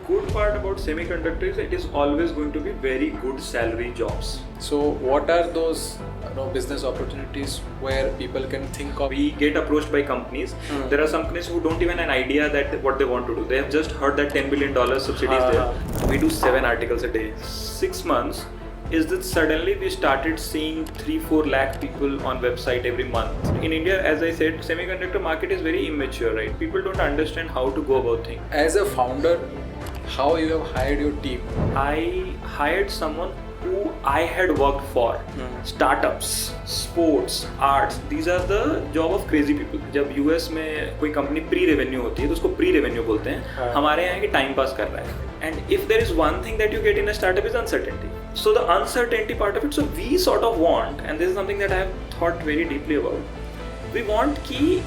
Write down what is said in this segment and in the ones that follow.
good part about semiconductor is it is always going to be very good salary jobs. So what are those business opportunities where people can think of? We get approached by companies. There are some companies who don't even have an idea that what they want to do. They have just heard that $10 billion subsidies there. We do 7 articles a day. 6 months is that suddenly we started seeing 3-4 lakh people on website every month. In India, as I said, semiconductor market is very immature, right? People don't understand how to go about things. As a founder, how you have hired your team? I hired someone who I had worked for. Startups, sports, arts, these are the job of crazy people. जब US में कोई company pre revenue होती है तो उसको pre revenue बोलते हैं. हमारे यहाँ की टाइम पास कर रहा है. And if there is one thing that you get in a startup is uncertainty. So the uncertainty part of it, so we sort of want, and this is something that I have thought very deeply about. We want कि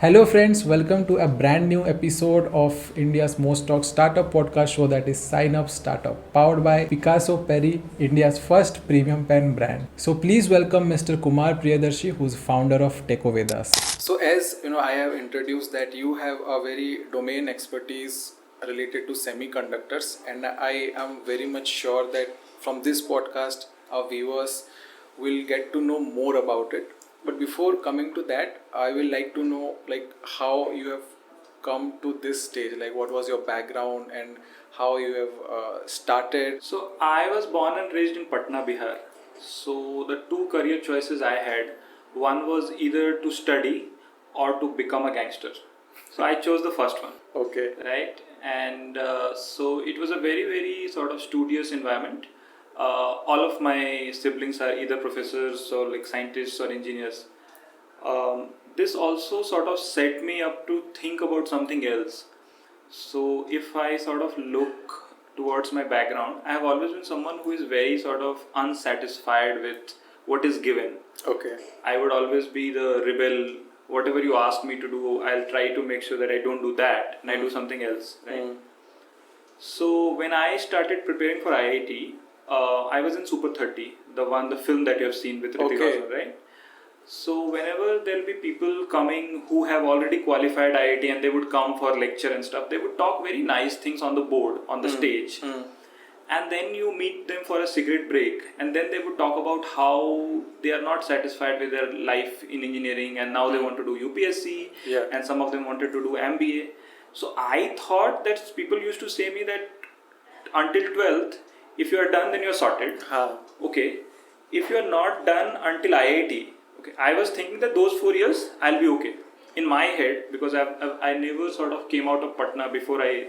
Hello friends, welcome to a brand new episode of India's most talked startup podcast show, that is Sign Up Startup, powered by Picasso Perry, India's first premium pen brand. So please welcome Mr. Kumar Priyadarshi, who's founder of Techovedas. So as I have introduced that you have a very domain expertise related to semiconductors, and I am very much sure that from this podcast our viewers will get to know more about it. But before coming to that, I will like to know how you have come to this stage, what was your background and how you have started. So I was born and raised in Patna, Bihar. So the two career choices I had, one was either to study or to become a gangster. So I chose the first one. Okay. Right? And so it was a very, very sort of studious environment. All of my siblings are either professors or scientists or engineers. This also sort of set me up to think about something else. So if I sort of look towards my background, I have always been someone who is very sort of unsatisfied with what is given. Okay. I would always be the rebel. Whatever you ask me to do, I'll try to make sure that I don't do that and I do something else. Right? So when I started preparing for IIT, I was in Super 30, the film that you have seen with Hrithik Roshan, right? So whenever there'll be people coming who have already qualified IIT and they would come for lecture and stuff, they would talk very nice things on the board, on the stage. And then you meet them for a cigarette break and then they would talk about how they are not satisfied with their life in engineering and now they want to do UPSC and some of them wanted to do MBA. So I thought that people used to say me that until 12th, if you are done, then you are sorted. Okay. If you are not done until IIT, okay, I was thinking that those 4 years, I'll be okay. In my head, because I never sort of came out of Patna before I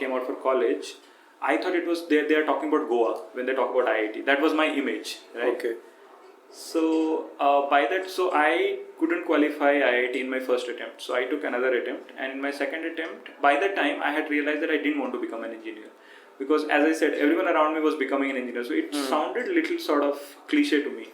came out for college. I thought it was, they are talking about Goa when they talk about IIT. That was my image, right? Okay. So by that, so I couldn't qualify IIT in my first attempt. So I took another attempt, and in my second attempt, by that time, I had realized that I didn't want to become an engineer. Because as I said, everyone around me was becoming an engineer. So it sounded little sort of cliche to me.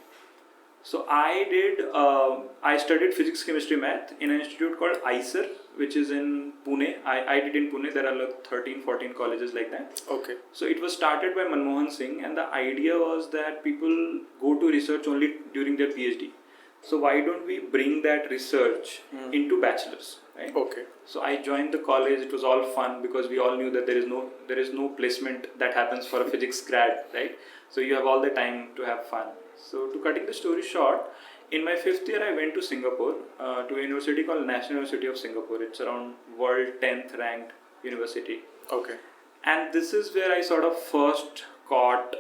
So I studied physics, chemistry, math in an institute called ICER, which is in Pune. I did in Pune. There are 13, 14 colleges like that. Okay. So it was started by Manmohan Singh, and the idea was that people go to research only during their PhD. So why don't we bring that research into bachelor's, right? Okay. So I joined the college. It was all fun because we all knew that there is no placement that happens for a physics grad, right? So you have all the time to have fun. So to cutting the story short, in my 5th year I went to Singapore to a university called National University of Singapore. It's around world 10th ranked university. Okay. And this is where I sort of first caught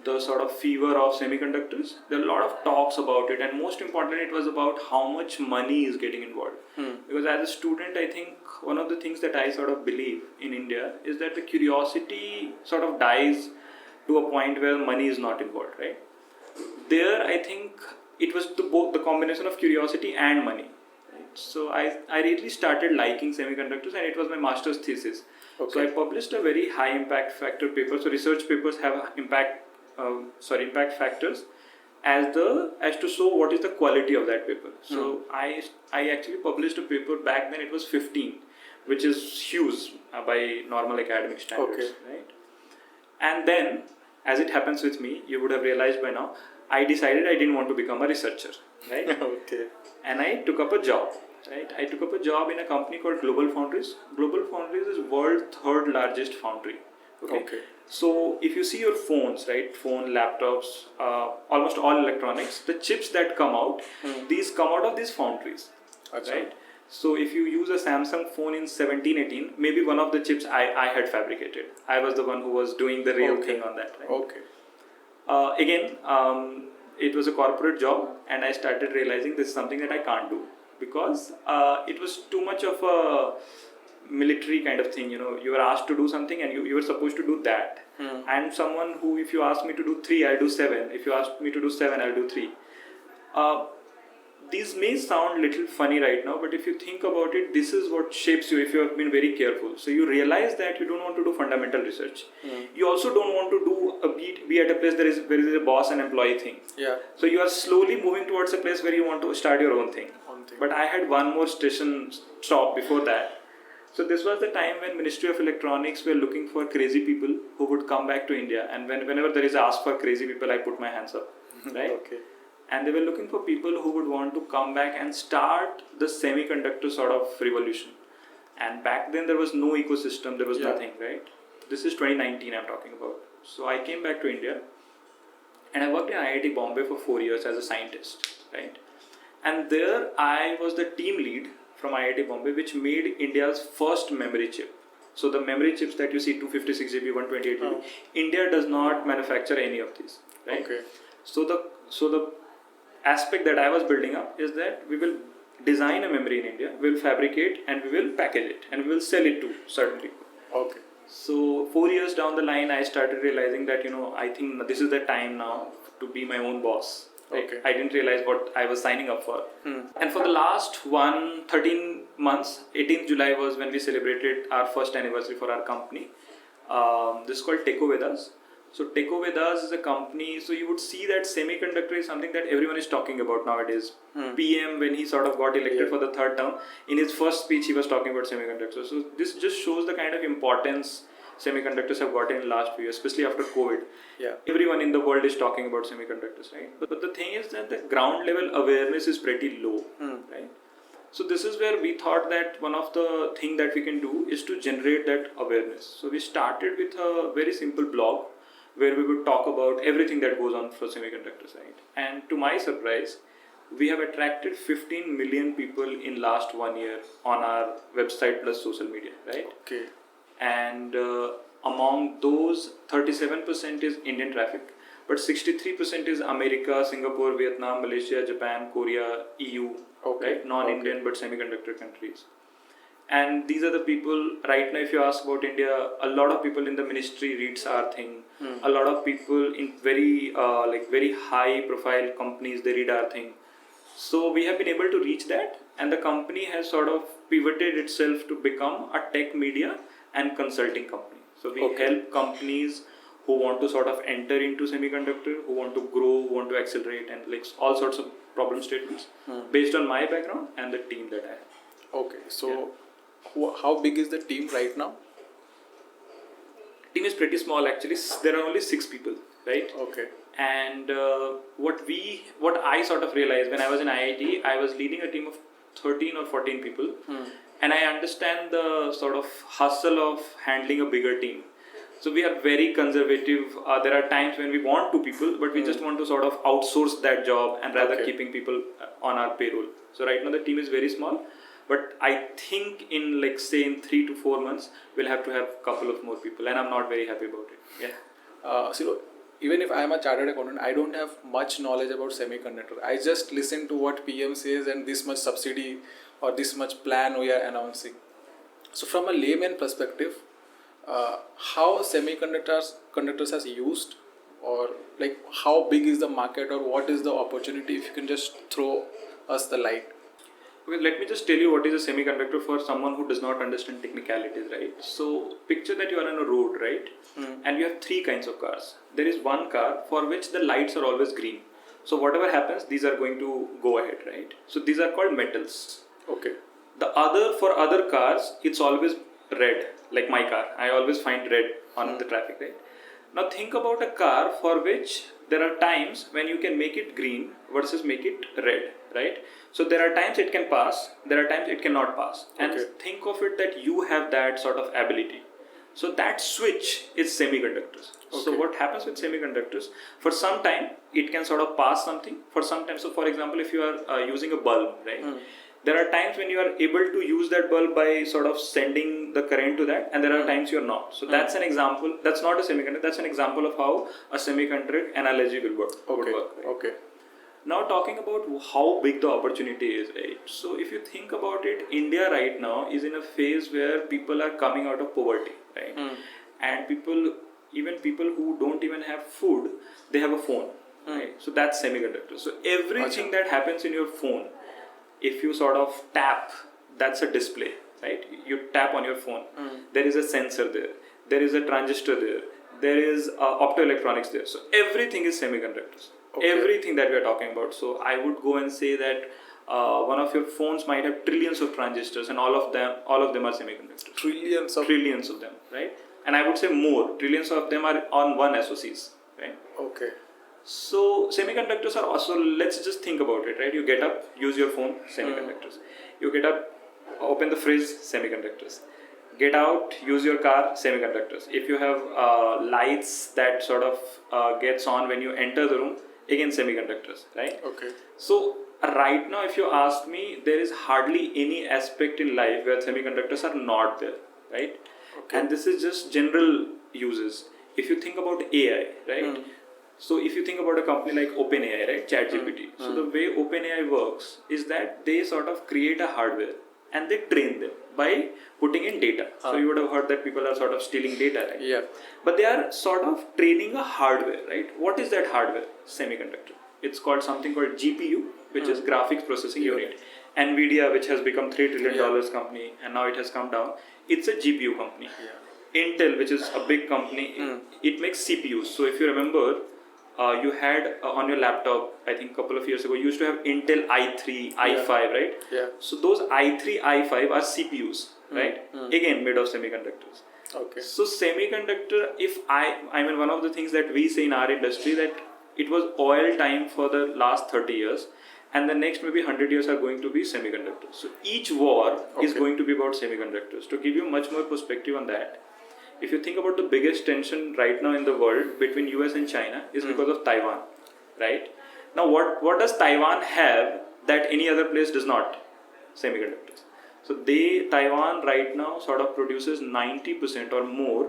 the sort of fever of semiconductors. There are a lot of talks about it, and most importantly, it was about how much money is getting involved. Because as a student, I think one of the things that I sort of believe in India is that the curiosity sort of dies to a point where money is not involved, right? There, I think it was both the combination of curiosity and money. Right? So I really started liking semiconductors, and it was my master's thesis. Okay. So I published a very high impact factor paper. So research papers have impact factors as to show what is the quality of that paper. So I actually published a paper back then. It was 15, which is huge by normal academic standards, right? And then, as it happens with me, you would have realized by now, I decided I didn't want to become a researcher. right? Okay. And I took up a job, right? I took up a job in a company called Global Foundries. Global Foundries is world third largest foundry. Okay. So if you see your phones, right, phone, laptops, almost all electronics, the chips that come out, these come out of these foundries, right? So if you use a Samsung phone in 1718, maybe one of the chips I had fabricated. I was the one who was doing the real thing on that, right? Okay. Again, it was a corporate job, and I started realizing this is something that I can't do because it was too much of a military kind of thing. You were asked to do something and you were supposed to do that. I'm someone who, if you ask me to do 3, I'll do 7. If you ask me to do 7, I'll do 3. These may sound little funny right now, but if you think about it, this is what shapes you if you have been very careful. So you realize that you don't want to do fundamental research. You also don't want to do be at a place where there is a boss and employee thing. Yeah. So you are slowly moving towards a place where you want to start your own thing. But I had one more station stop before that. So this was the time when Ministry of Electronics were looking for crazy people who would come back to India. And whenever there is a ask for crazy people, I put my hands up, right? Okay. And they were looking for people who would want to come back and start the semiconductor sort of revolution. And back then there was no ecosystem, there was nothing, right? This is 2019 I'm talking about. So I came back to India and I worked in IIT Bombay for 4 years as a scientist, right? And there I was the team lead from IIT Bombay, which made India's first memory chip. So the memory chips that you see, 256 GB, 128 GB, India does not manufacture any of these, right? Okay. So the aspect that I was building up is that we will design a memory in India, we will fabricate and we will package it and we will sell it to certain people. Okay. So 4 years down the line, I started realizing that, I think this is the time now to be my own boss. Okay. I didn't realize what I was signing up for. And for the last 13 months, 18th July was when we celebrated our first anniversary for our company. This is called Techovedas. So Techovedas is a company, so you would see that semiconductor is something that everyone is talking about nowadays. PM, when he sort of got elected for the third term, in his first speech he was talking about semiconductors. So this just shows the kind of importance semiconductors have gotten in the last few years, especially after COVID. Yeah. Everyone in the world is talking about semiconductors, right? But the thing is that the ground level awareness is pretty low, right? So this is where we thought that one of the thing that we can do is to generate that awareness. So we started with a very simple blog where we would talk about everything that goes on for semiconductors, right? And to my surprise, we have attracted 15 million people in last 1 year on our website plus social media, right? Okay. And among those, 37% is Indian traffic, but 63% is America, Singapore, Vietnam, Malaysia, Japan, Korea, EU, right? Non-Indian but semiconductor countries. And these are the people, right now if you ask about India, a lot of people in the ministry reads our thing. A lot of people in very high profile companies, they read our thing. So we have been able to reach that, and the company has sort of pivoted itself to become a tech media and consulting company. So we help companies who want to sort of enter into semiconductor, who want to grow, who want to accelerate, and like all sorts of problem statements based on my background and the team that I have. Okay, so how big is the team right now? Team is pretty small actually. There are only 6 people, right? Okay. And what I sort of realized when I was in IIT, I was leading a team of 13 or 14 people. And I understand the sort of hustle of handling a bigger team. So we are very conservative. There are times when we want 2 people, but we just want to sort of outsource that job and rather keeping people on our payroll. So right now the team is very small, but I think in like say in 3 to 4 months, we'll have to have a couple of more people, and I'm not very happy about it. Yeah. So even if I am a chartered accountant, I don't have much knowledge about semiconductor. I just listen to what PM says and this much subsidy or this much plan we are announcing. So from a layman perspective, how conductors has used, or like how big is the market, or what is the opportunity, if you can just throw us the light. Okay, let me just tell you what is a semiconductor for someone who does not understand technicalities, right? So picture that you are on a road, right? And you have 3 kinds of cars. There is one car for which the lights are always green. So whatever happens, these are going to go ahead, right? So these are called metals. Okay. For other cars, it's always red, like my car. I always find red on the traffic, right? Now think about a car for which there are times when you can make it green versus make it red, right? So there are times it can pass, there are times it cannot pass. And think of it that you have that sort of ability. So that switch is semiconductors. So what happens with semiconductors, for some time it can sort of pass something, for some time. So for example, if you are using a bulb, right? There are times when you are able to use that bulb by sort of sending the current to that, and there are times you are not. So that's an example. That's not a semiconductor. That's an example of how a semiconductor analogy will work. Okay. Now talking about how big the opportunity is, right? So if you think about it, India right now is in a phase where people are coming out of poverty, right? And even people who don't even have food, they have a phone, right? So that's semiconductor. So everything that happens in your phone, if you sort of tap, that's a display, right? You tap on your phone. There is a sensor there. There is a transistor there. There is optoelectronics there. So everything is semiconductors. Everything that we are talking about. So I would go and say that one of your phones might have trillions of transistors, and all of them are semiconductors. Trillions of them, right? And I would say more. Trillions of them are on one SoCs, right? Okay. So semiconductors are also, let's just think about it, right? You get up, use your phone, semiconductors. You get up, open the fridge, semiconductors. Get out, use your car, semiconductors. If you have lights that sort of gets on when you enter the room, again semiconductors, right? Okay. So right now, if you ask me, there is hardly any aspect in life where semiconductors are not there, right? And this is just general uses. If you think about AI, right? So if you think about a company like OpenAI, right, ChatGPT. So the way OpenAI works is that they sort of create a hardware and they train them by putting in data. So you would have heard that people are sort of stealing data, right? Yeah. But they are sort of training a hardware, right? What is that hardware? Semiconductor. It's called something called GPU, which is graphics processing unit. Nvidia, which has become $3 trillion company, and now it has come down. It's a GPU company. Intel, which is a big company, it makes CPUs. So if you remember, you had on your laptop, I think a couple of years ago, you used to have Intel i3, i5, right? Yeah. So those i3, i5 are CPUs, right? Again, made of semiconductors. Okay. So semiconductor, I mean, one of the things that we say in our industry that it was oil time for the last 30 years, and the next maybe 100 years are going to be semiconductors. So each war is going to be about semiconductors. To give you much more perspective on that, if you think about the biggest tension right now in the world between US and China is because of Taiwan, right? Now what does Taiwan have that any other place does not? Semiconductors. So Taiwan right now sort of produces 90% or more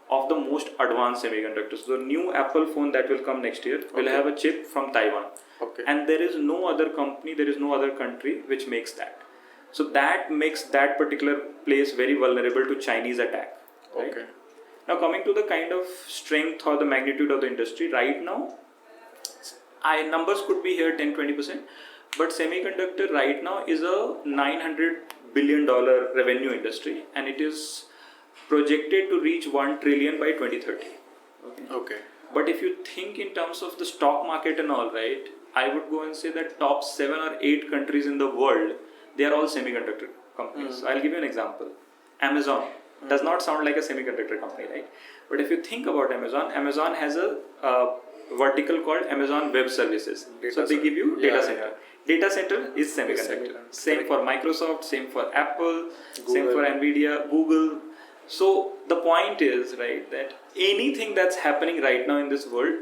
of the most advanced semiconductors. So the new Apple phone that will come next year will have a chip from Taiwan. And there is no other company, there is no other country which makes that. So that makes that particular place very vulnerable to Chinese attack. Right? Now coming to the kind of strength or the magnitude of the industry, right now, numbers could be here 10-20%, but semiconductor right now is a $900 billion revenue industry, and it is projected to reach 1 trillion by 2030. Okay. But if you think in terms of the stock market and all, right, I would go and say that top 7 or 8 countries in the world, they are all semiconductor companies. So I'll give you an example. Amazon does not sound like a semiconductor company, right? But if you think about Amazon has a vertical called Amazon Web Services. So they give you data center. Data center is semiconductor. Same for Microsoft, same for Apple, same for Nvidia, Google. So the point is, right, that anything that's happening right now in this world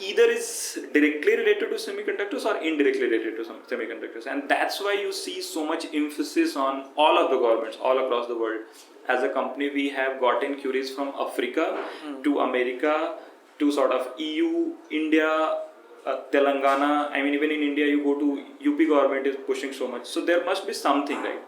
either is directly related to semiconductors or indirectly related to some semiconductors. And that's why you see so much emphasis on all of the governments all across the world. As a company, we have gotten queries from Africa to America to sort of EU, India, Telangana. I mean, even in India, you go to UP government is pushing so much. So there must be something, right?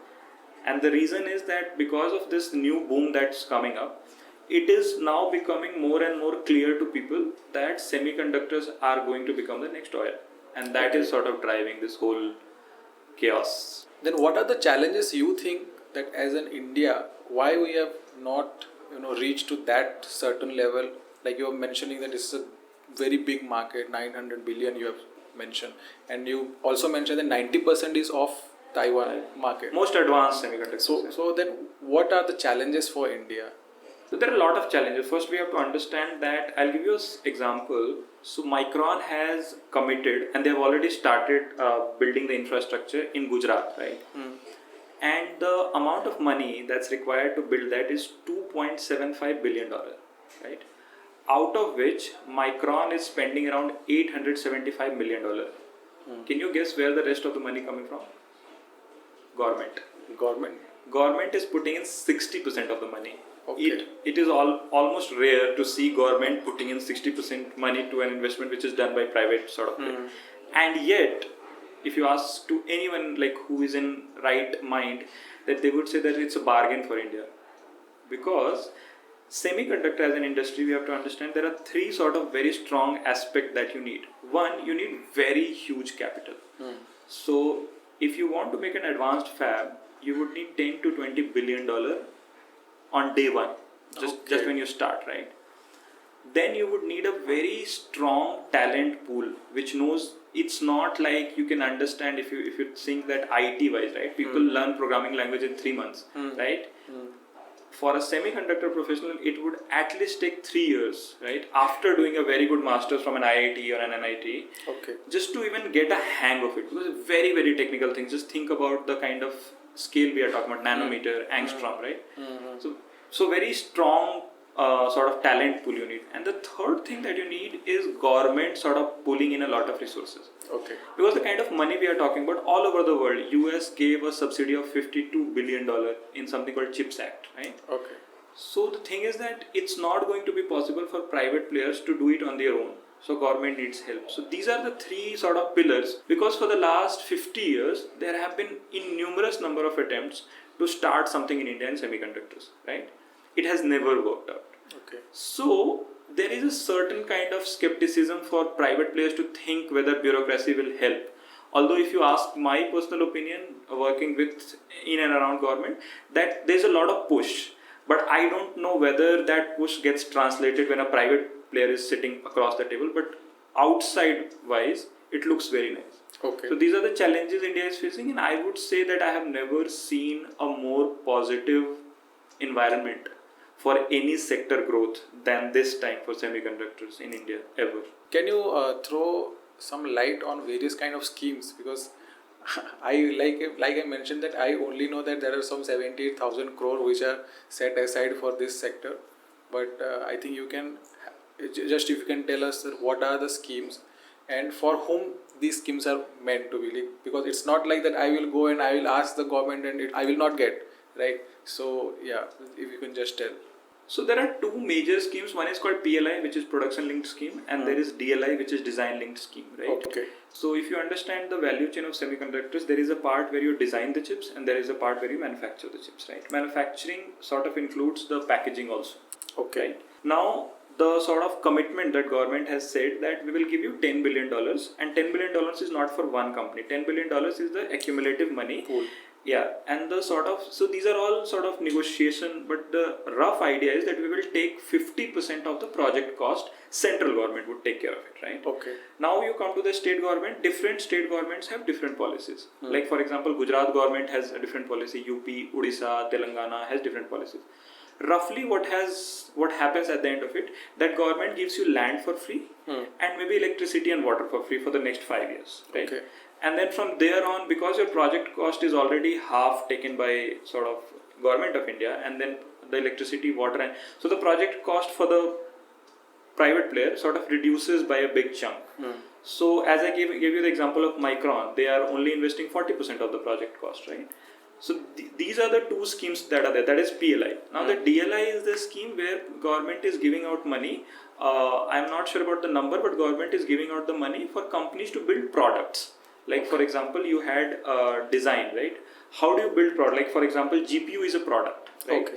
And the reason is that because of this new boom that's coming up, it is now becoming more and more clear to people that semiconductors are going to become the next oil. And that is sort of driving this whole chaos. Then what are the challenges you think that as an India, why we have not reached to that certain level? Like you were mentioning that it's a very big market, 900 billion you have mentioned. And you also mentioned that 90% is of Taiwan market. Most advanced semiconductors. So then what are the challenges for India? So there are a lot of challenges. First, we have to understand that I'll give you an example. So Micron has committed, and they have already started building the infrastructure in Gujarat, right? And the amount of money that's required to build that is $2.75 billion, right? Out of which Micron is spending around $875 million. Can you guess where the rest of the money coming from? Government. Government is putting in 60% of the money. Okay. It is almost rare to see government putting in 60% money to an investment which is done by private sort of thing. And yet, if you ask to anyone like who is in right mind, that they would say that it's a bargain for India. Because semiconductor as an industry, we have to understand there are three sort of very strong aspects that you need. One, you need very huge capital. So if you want to make an advanced fab, you would need 10 to 20 billion dollar on day one, just when you start, right? Then you would need a very strong talent pool, which knows it's not like you can understand if you think that IT wise, right? People learn programming language in 3 months, right? For a semiconductor professional, it would at least take 3 years, right? After doing a very good master's from an IIT or an NIT, just to even get a hang of it. Because it's very, very technical things. Just think about the kind of scale we are talking about, nanometer, angstrom, right? So very strong sort of talent pool you need. And the third thing that you need is government sort of pulling in a lot of resources. Because the kind of money we are talking about all over the world, US gave a subsidy of $52 billion in something called CHIPS Act, right? So the thing is that it's not going to be possible for private players to do it on their own. So government needs help. So these are the three sort of pillars, because for the last 50 years, there have been innumerous number of attempts to start something in India in semiconductors, right? It has never worked out. So there is a certain kind of skepticism for private players to think whether bureaucracy will help. Although if you ask my personal opinion, working with in and around government, that there's a lot of push. But I don't know whether that push gets translated when a private player is sitting across the table. But outside wise, it looks very nice. So these are the challenges India is facing, and I would say that I have never seen a more positive environment for any sector growth than this time for semiconductors in India ever. Can you throw some light on various kind of schemes? Because I like I mentioned that I only know that there are some 78,000 crore which are set aside for this sector, but I think you can just if you can tell us that what are the schemes and for whom these schemes are meant to be, because it's not like that I will go and I will ask the government and I will not get, right? So yeah, if you can just tell. So there are two major schemes. One is called PLI, which is production linked scheme, and there is DLI, which is design linked scheme, right? So if you understand the value chain of semiconductors, there is a part where you design the chips and there is a part where you manufacture the chips, right? Manufacturing sort of includes the packaging also. Right? Now, the sort of commitment that government has said that we will give you $10 billion, and $10 billion is not for one company. $10 billion is the accumulative money. Yeah, and the sort of, so these are all sort of negotiation, but the rough idea is that we will take 50% of the project cost, central government would take care of it, right? Now you come to the state government, different state governments have different policies. Like for example, Gujarat government has a different policy, UP, Odisha, Telangana has different policies. Roughly what happens at the end of it, that government gives you land for free and maybe electricity and water for free for the next 5 years, right? And then from there on, because your project cost is already half taken by sort of government of India, and then the electricity, water, and so the project cost for the private player sort of reduces by a big chunk. So as I gave you the example of Micron, they are only investing 40% of the project cost, right? So these are the two schemes that are there. That is PLI. Now the DLI is the scheme where government is giving out money. I'm not sure about the number, but government is giving out the money for companies to build products. Like for example, you had design, right? How do you build product? Like for example, GPU is a product, right?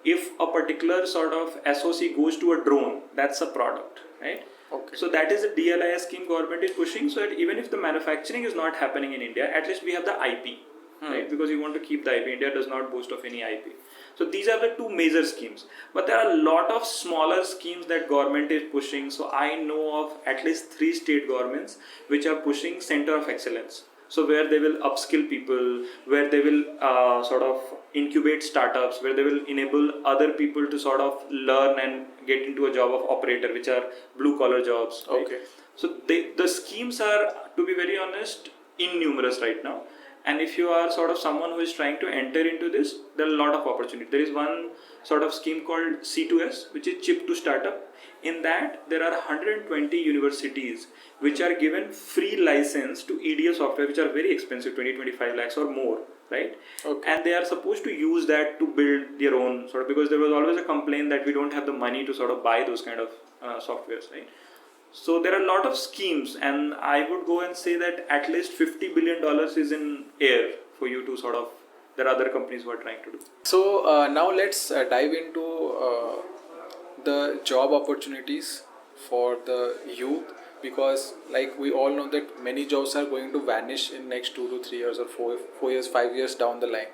If a particular sort of SoC goes to a drone, that's a product, right? So that is a DLI scheme government is pushing, so that even if the manufacturing is not happening in India, at least we have the IP, right? Because you want to keep the IP. India does not boast of any IP. So these are the two major schemes. But there are a lot of smaller schemes that government is pushing. So I know of at least 3 state governments which are pushing center of excellence. So where they will upskill people, where they will sort of incubate startups, where they will enable other people to sort of learn and get into a job of operator, which are blue collar jobs. Right? Okay. So the schemes are, to be very honest, innumerous right now. And if you are sort of someone who is trying to enter into this, there are a lot of opportunity. There is one sort of scheme called C2S, which is Chip to Startup. In that, there are 120 universities which are given free license to EDA software, which are very expensive, 20-25 lakhs or more, right? Okay. And they are supposed to use that to build their own sort of, because there was always a complaint that we don't have the money to sort of buy those kind of softwares, right? So there are a lot of schemes, and I would go and say that at least $50 billion is in air for you to sort of, there are other companies who are trying to do. So now let's dive into the job opportunities for the youth, because like we all know that many jobs are going to vanish in next 2 to 3 years or 4 years, 5 years down the line.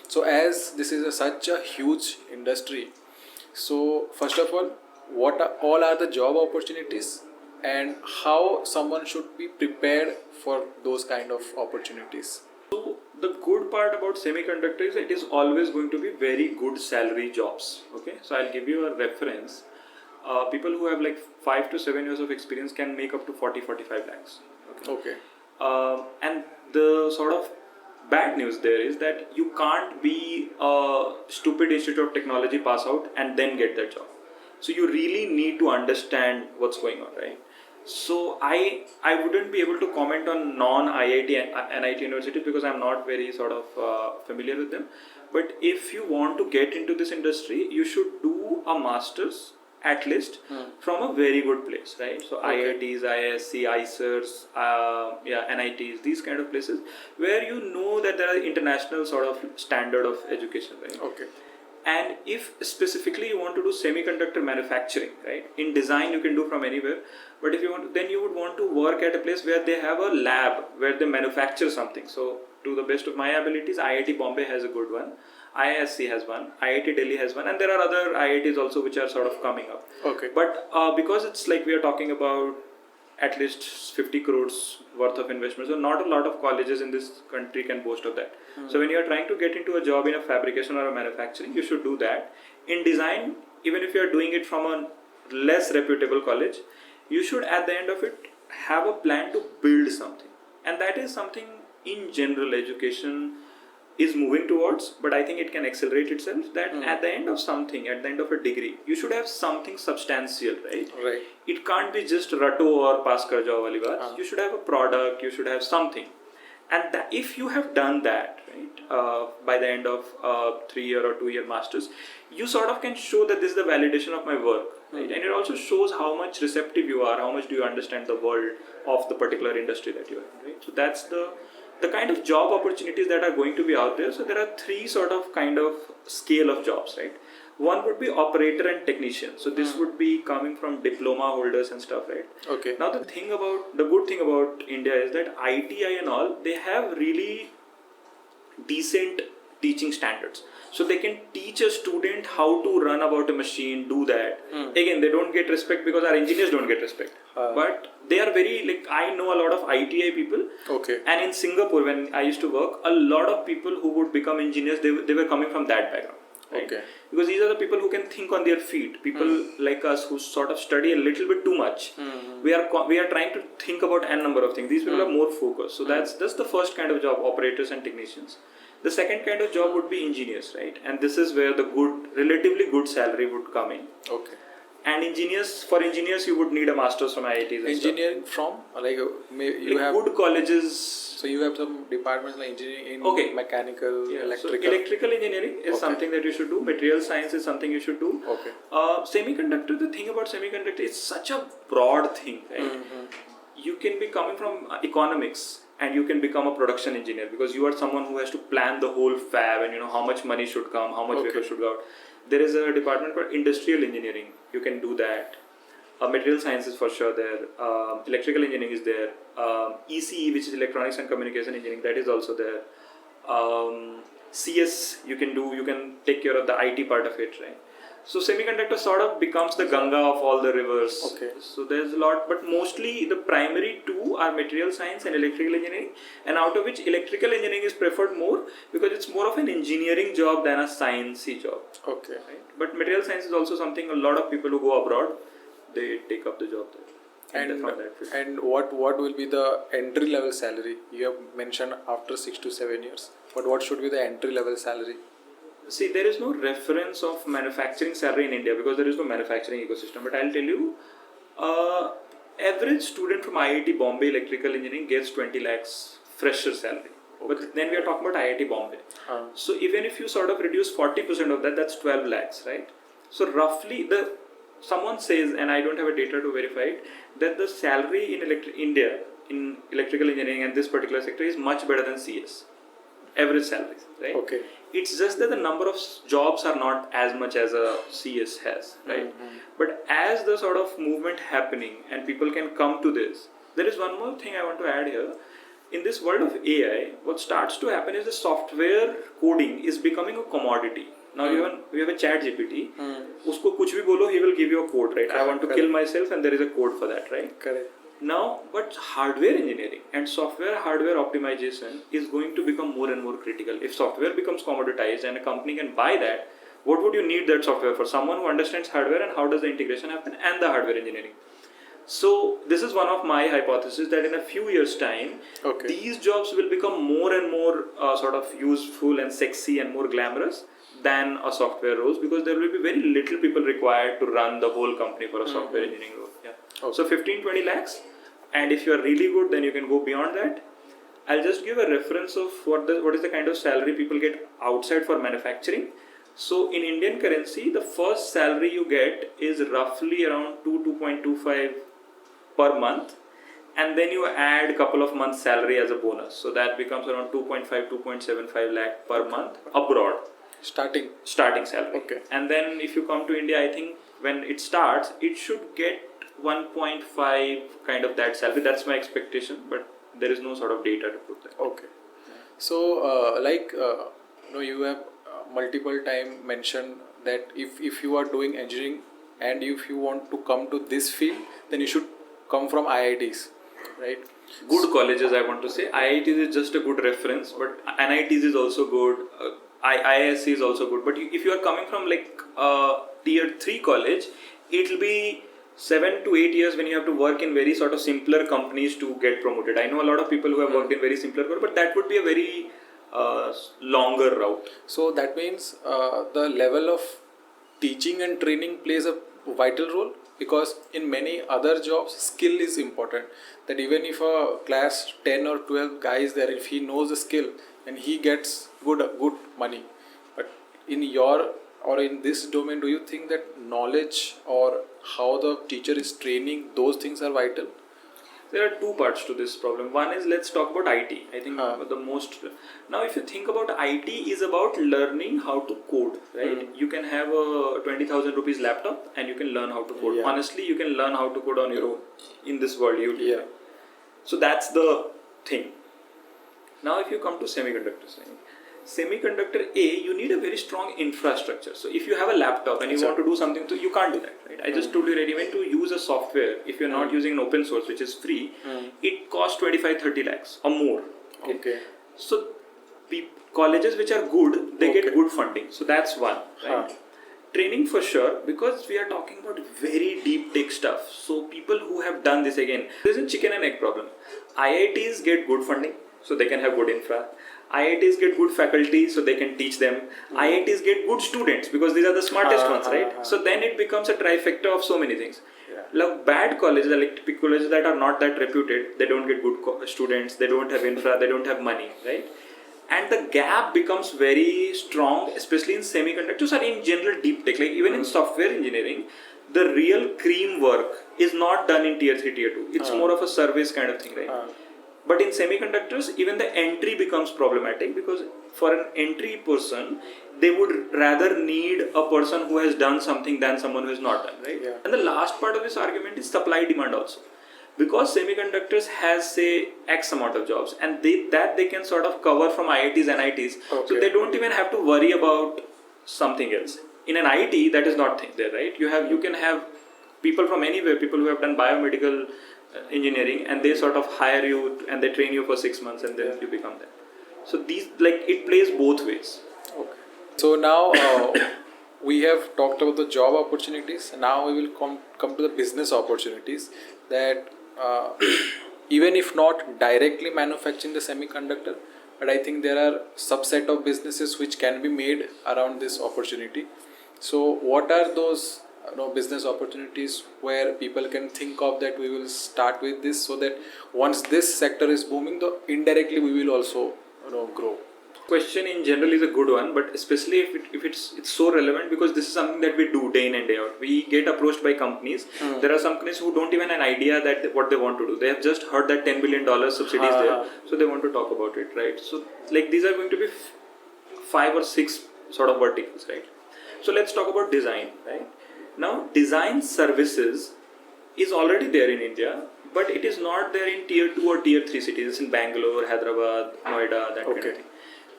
So as this is such a huge industry, so first of all, what are the job opportunities, and how someone should be prepared for those kind of opportunities? So the good part about semiconductor is it is always going to be very good salary jobs. Okay, so I'll give you a reference. People who have like 5 to 7 years of experience can make up to 40-45 lakhs. Okay. And the sort of bad news there is that you can't be a stupid Institute of Technology pass out and then get that job. So you really need to understand what's going on, right? So I wouldn't be able to comment on non-IIT and NIT universities because I'm not very sort of familiar with them. But if you want to get into this industry, you should do a master's at least from a very good place, right? So Okay. IITs, ISC, ICERs, NITs, these kind of places where you know that there are international sort of standard of education, right? Okay. And if specifically you want to do semiconductor manufacturing, right? In design you can do from anywhere, but if you want, then you would want to work at a place where they have a lab where they manufacture something. So to the best of my abilities, IIT Bombay has a good one, IISc has one, IIT Delhi has one, and there are other IITs also which are sort of coming up. Okay. But because it's like we are talking about at least 50 crores worth of investment, so not a lot of colleges in this country can boast of that. So when you are trying to get into a job in a fabrication or a manufacturing, you should do that. In design, even if you are doing it from a less reputable college, you should at the end of it have a plan to build something. And that is something in general education is moving towards, but I think it can accelerate itself, that at the end of something, at the end of a degree, you should have something substantial, right? Right. It can't be just rato or pass kar jao wali baat. You should have a product, you should have something. And that, if you have done that, right, by the end of 3-year or 2-year masters, you sort of can show that this is the validation of my work, right? And it also shows how much receptive you are, how much do you understand the world of the particular industry that you are in, right? So that's the kind of job opportunities that are going to be out there. So there are 3 sort of kind of scale of jobs, right? One would be operator and technician. So this would be coming from diploma holders and stuff, right? Okay. Now the good thing about India is that ITI and all, they have really decent teaching standards. So they can teach a student how to run about a machine, do that. Again, they don't get respect because our engineers don't get respect. But they are very, like, I know a lot of ITI people. Okay. And in Singapore, when I used to work, a lot of people who would become engineers, they were coming from that background. Right? Okay. Because these are the people who can think on their feet. People like us who sort of study a little bit too much. We are trying to think about n number of things. These people are more focused. So that's the first kind of job, operators and technicians. The second kind of job would be engineers, right? And this is where the relatively good salary would come in. Okay. And for engineers, you would need a master's from IITs. And Engineering from you have good colleges. So you have some departments like engineering in mechanical, electrical. So electrical engineering is something that you should do. Material science is something you should do. Okay. Semiconductor, the thing about semiconductor is such a broad thing, right? You can be coming from economics and you can become a production engineer because you are someone who has to plan the whole fab and you know how much money should come, how much wafer should go out. There is a department called industrial engineering. You can do that. Material science is for sure there. Electrical engineering is there. ECE, which is electronics and communication engineering, that is also there. CS you can do. You can take care of the IT part of it, right? So semiconductor sort of becomes the Ganga of all the rivers. Okay. So there's a lot, but mostly the primary two are material science and electrical engineering, and out of which electrical engineering is preferred more because it's more of an engineering job than a sciencey job. Okay. Right? But material science is also something a lot of people who go abroad, they take up the job there. And what will be the entry level salary? You have mentioned after 6 to 7 years, but what should be the entry level salary? See, there is no reference of manufacturing salary in India because there is no manufacturing ecosystem. But I'll tell you, average student from IIT Bombay electrical engineering gets 20 lakhs fresher salary. Okay. But then we are talking about IIT Bombay. So even if you sort of reduce 40% of that, that's 12 lakhs, right? So roughly, someone says, and I don't have a data to verify it, that the salary in India in electrical engineering and this particular sector is much better than CS. Average salaries, right? Okay. It's just that the number of jobs are not as much as a CS has, right? Mm-hmm. But as the sort of movement happening and people can come to this, there is one more thing I want to add here. In this world of AI, what starts to happen is the software coding is becoming a commodity. Now you have a chat GPT. Usko kuch bhi bolo, he will give you a code, right? I want to kill myself and there is a code for that, right? Correct. Now, but hardware engineering and hardware optimization is going to become more and more critical. If software becomes commoditized and a company can buy that, what would you need that software for? Someone who understands hardware and how does the integration happen and the hardware engineering. So this is one of my hypotheses that in a few years' time, these jobs will become more and more sort of useful and sexy and more glamorous than a software roles because there will be very little people required to run the whole company for a software engineering role. Yeah. Okay. So 15-20 lakhs. And if you are really good, then you can go beyond that. I'll just give a reference of what is the kind of salary people get outside for manufacturing. So in Indian currency, the first salary you get is roughly around 2.25 per month. And then you add a couple of months salary as a bonus. So that becomes around 2.75 lakh per month abroad. Starting salary. Okay. And then if you come to India, I think when it starts, it should get 1.5 kind of that salary. That's my expectation, but there is no sort of data to put that. Okay. So you have multiple time mentioned that if you are doing engineering and if you want to come to this field, then you should come from IITs, right? Good colleges, I want to say. IITs is just a good reference, but NITs is also good. IISc is also good. But if you are coming from like tier 3 college, it will be 7 to 8 years when you have to work in very sort of simpler companies to get promoted. I know a lot of people who have worked in very simpler, but that would be a very longer route. So that means the level of teaching and training plays a vital role, because in many other jobs skill is important. That even if a class 10 or 12 guy is there, if he knows the skill, then he gets good money. But in your or in this domain, do you think that knowledge or how the teacher is training, those things are vital? There are two parts to this problem. One is, let's talk about IT. I think the most... Now, if you think about IT is about learning how to code, right? You can have a 20,000 rupees laptop and you can learn how to code. Yeah. Honestly, you can learn how to code on your own in this world. So that's the thing. Now, if you come to semiconductors, right? Semiconductor A, you need a very strong infrastructure. So if you have a laptop and you want to do something, you can't do that, right? I just told you that even to use a software, if you're not using an open source, which is free, it costs 25-30 lakhs or more. Okay. So colleges which are good, they get good funding. So that's one, right? Training for sure, because we are talking about very deep tech stuff. So people who have done this, again, there's a chicken and egg problem. IITs get good funding, so they can have good infra. IITs get good faculty, so they can teach them. IITs get good students because these are the smartest ones, right? So then it becomes a trifecta of so many things. Like bad colleges, like typical colleges that are not that reputed, they don't get good students, they don't have infra, they don't have money, right? And the gap becomes very strong, especially in semiconductors or in general deep tech. Like even in software engineering, the real cream work is not done in tier 3, tier 2. It's more of a service kind of thing, right? But in semiconductors, even the entry becomes problematic, because for an entry person, they would rather need a person who has done something than someone who has not done, right? Yeah. And the last part of this argument is supply demand also. Because semiconductors has, say, X amount of jobs, and they can sort of cover from IITs and NITs. So they don't even have to worry about something else. in an IT, that is not there, right? You can have people from anywhere, people who have done biomedical engineering, and they sort of hire you and they train you for 6 months, and then you become that. So these, like, it plays both ways. Okay. So now we have talked about the job opportunities. Now we will come to the business opportunities that even if not directly manufacturing the semiconductor, but I think there are subset of businesses which can be made around this opportunity. So what are those business opportunities where people can think of that we will start with this, so that once this sector is booming, though indirectly we will also grow? Question in general is a good one, but especially if it's so relevant, because this is something that we do day in and day out. We get approached by companies. There are some companies who don't even have an idea that what they want to do. They have just heard that $10 billion subsidies there, so they want to talk about it, right? So like these are going to be 5 or 6 sort of verticals, right? So let's talk about design, right? Now design services is already there in India, but it is not there in tier 2 or tier 3 cities. It's in Bangalore, Hyderabad, Noida, that kind of thing.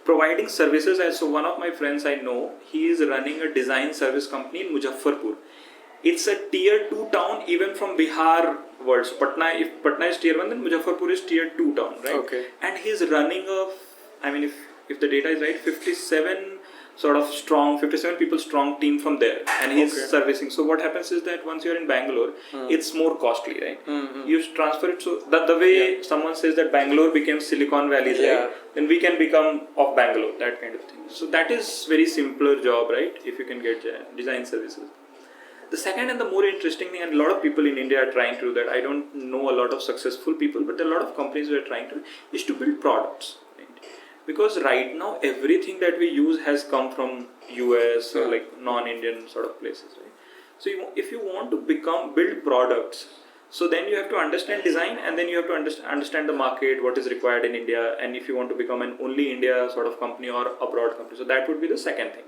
Providing services, so one of my friends I know, he is running a design service company in Muzaffarpur. It's a tier 2 town even from Bihar world. So Patna, if Patna is tier 1, then Muzaffarpur is tier 2 town, right? Okay. And he's running if the data is right, 57 people strong team from there, and he's servicing. So what happens is that once you're in Bangalore, it's more costly, right? You transfer it, so that the way someone says that Bangalore became Silicon Valley, right? Then we can become of Bangalore, that kind of thing. So that is very simpler job, right? If you can get design services. The second and the more interesting thing, and a lot of people in India are trying to do that. I don't know a lot of successful people, but there are a lot of companies who are trying to, is to build products. Because right now everything that we use has come from US or like non-Indian sort of places, right? So if you want to build products, so then you have to understand design, and then you have to understand the market, what is required in India, and if you want to become an only India sort of company or abroad company. So that would be the second thing.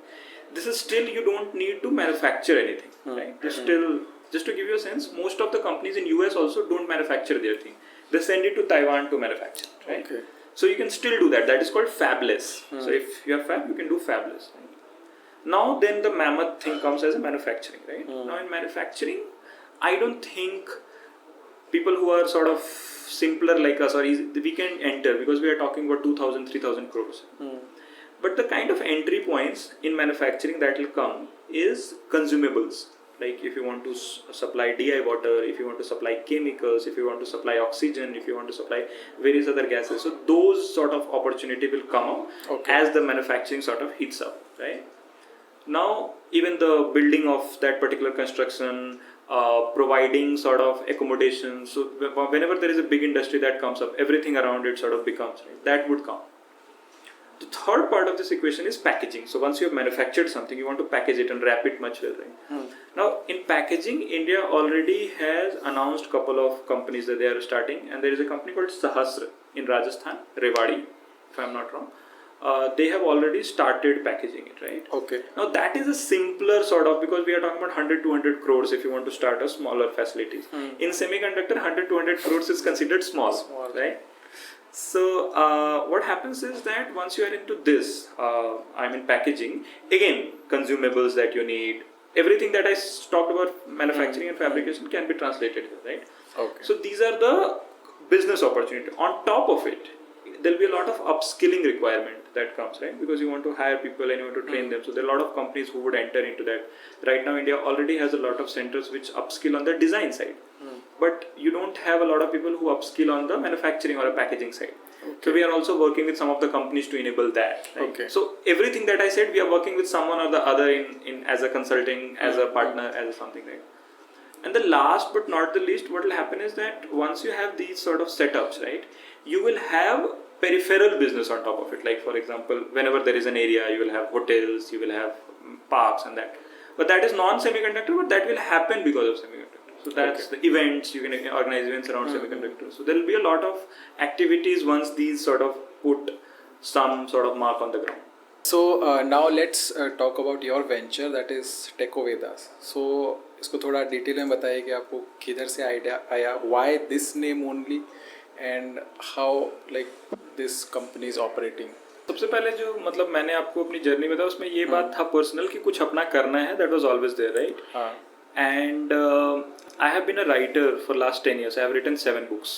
This is still, you don't need to manufacture anything, right? Just to give you a sense, most of the companies in US also don't manufacture their thing. They send it to Taiwan to manufacture, right? Okay. So you can still do that. That is called fabless. So if you have fab, you can do fabless. Right? Now then the mammoth thing comes as a manufacturing, right? Now in manufacturing, I don't think people who are sort of simpler like us, or we can enter, because we are talking about 2,000, 3,000 crores. But the kind of entry points in manufacturing that will come is consumables. Like if you want to supply DI water, if you want to supply chemicals, if you want to supply oxygen, if you want to supply various other gases. So those sort of opportunity will come up as the manufacturing sort of heats up, right? Now even the building of that particular construction, providing sort of accommodation. So whenever there is a big industry that comes up, everything around it sort of becomes, right? That would come. The third part of this equation is packaging. So once you have manufactured something, you want to package it and wrap it much well, right? Now in packaging, India already has announced a couple of companies that they are starting, and there is a company called Sahasra in Rajasthan, Rewari, if I am not wrong. They have already started packaging it, right? Okay. Now that is a simpler sort of, because we are talking about 100-200 crores if you want to start a smaller facilities. In semiconductor, 100-200 crores is considered small, right? So what happens is that once you are into this, packaging, again, consumables that you need, everything that I talked about manufacturing and fabrication can be translated here, right? Okay. So these are the business opportunity. On top of it, there will be a lot of upskilling requirement that comes, right? Because you want to hire people and you want to train them. So there are a lot of companies who would enter into that. Right now, India already has a lot of centers which upskill on the design side. But you don't have a lot of people who upskill on the manufacturing or a packaging side. Okay. So we are also working with some of the companies to enable that. Right? Okay. So everything that I said, we are working with someone or the other in as a consulting, as a partner, as something, right? And the last but not the least, what will happen is that once you have these sort of setups, right, you will have peripheral business on top of it. Like for example, whenever there is an area, you will have hotels, you will have parks and that. But that is non-semiconductor, but that will happen because of semiconductor. So that's the events, you can organize events around semiconductors. So there will be a lot of activities once these sort of put some sort of mark on the ground. So now let's talk about your venture, that is Techovedas. So इसको थोड़ा detail में बताइए कि आपको किधर से idea आया, why this name only, and how like this company is operating. The सबसे पहले जो मतलब मैंने आपको अपनी जर्नी बताया उसमें ये बात था पर्सनल कि कुछ अपना करना है, that was always there, right? And I have been a writer for last 10 years. I have written 7 books.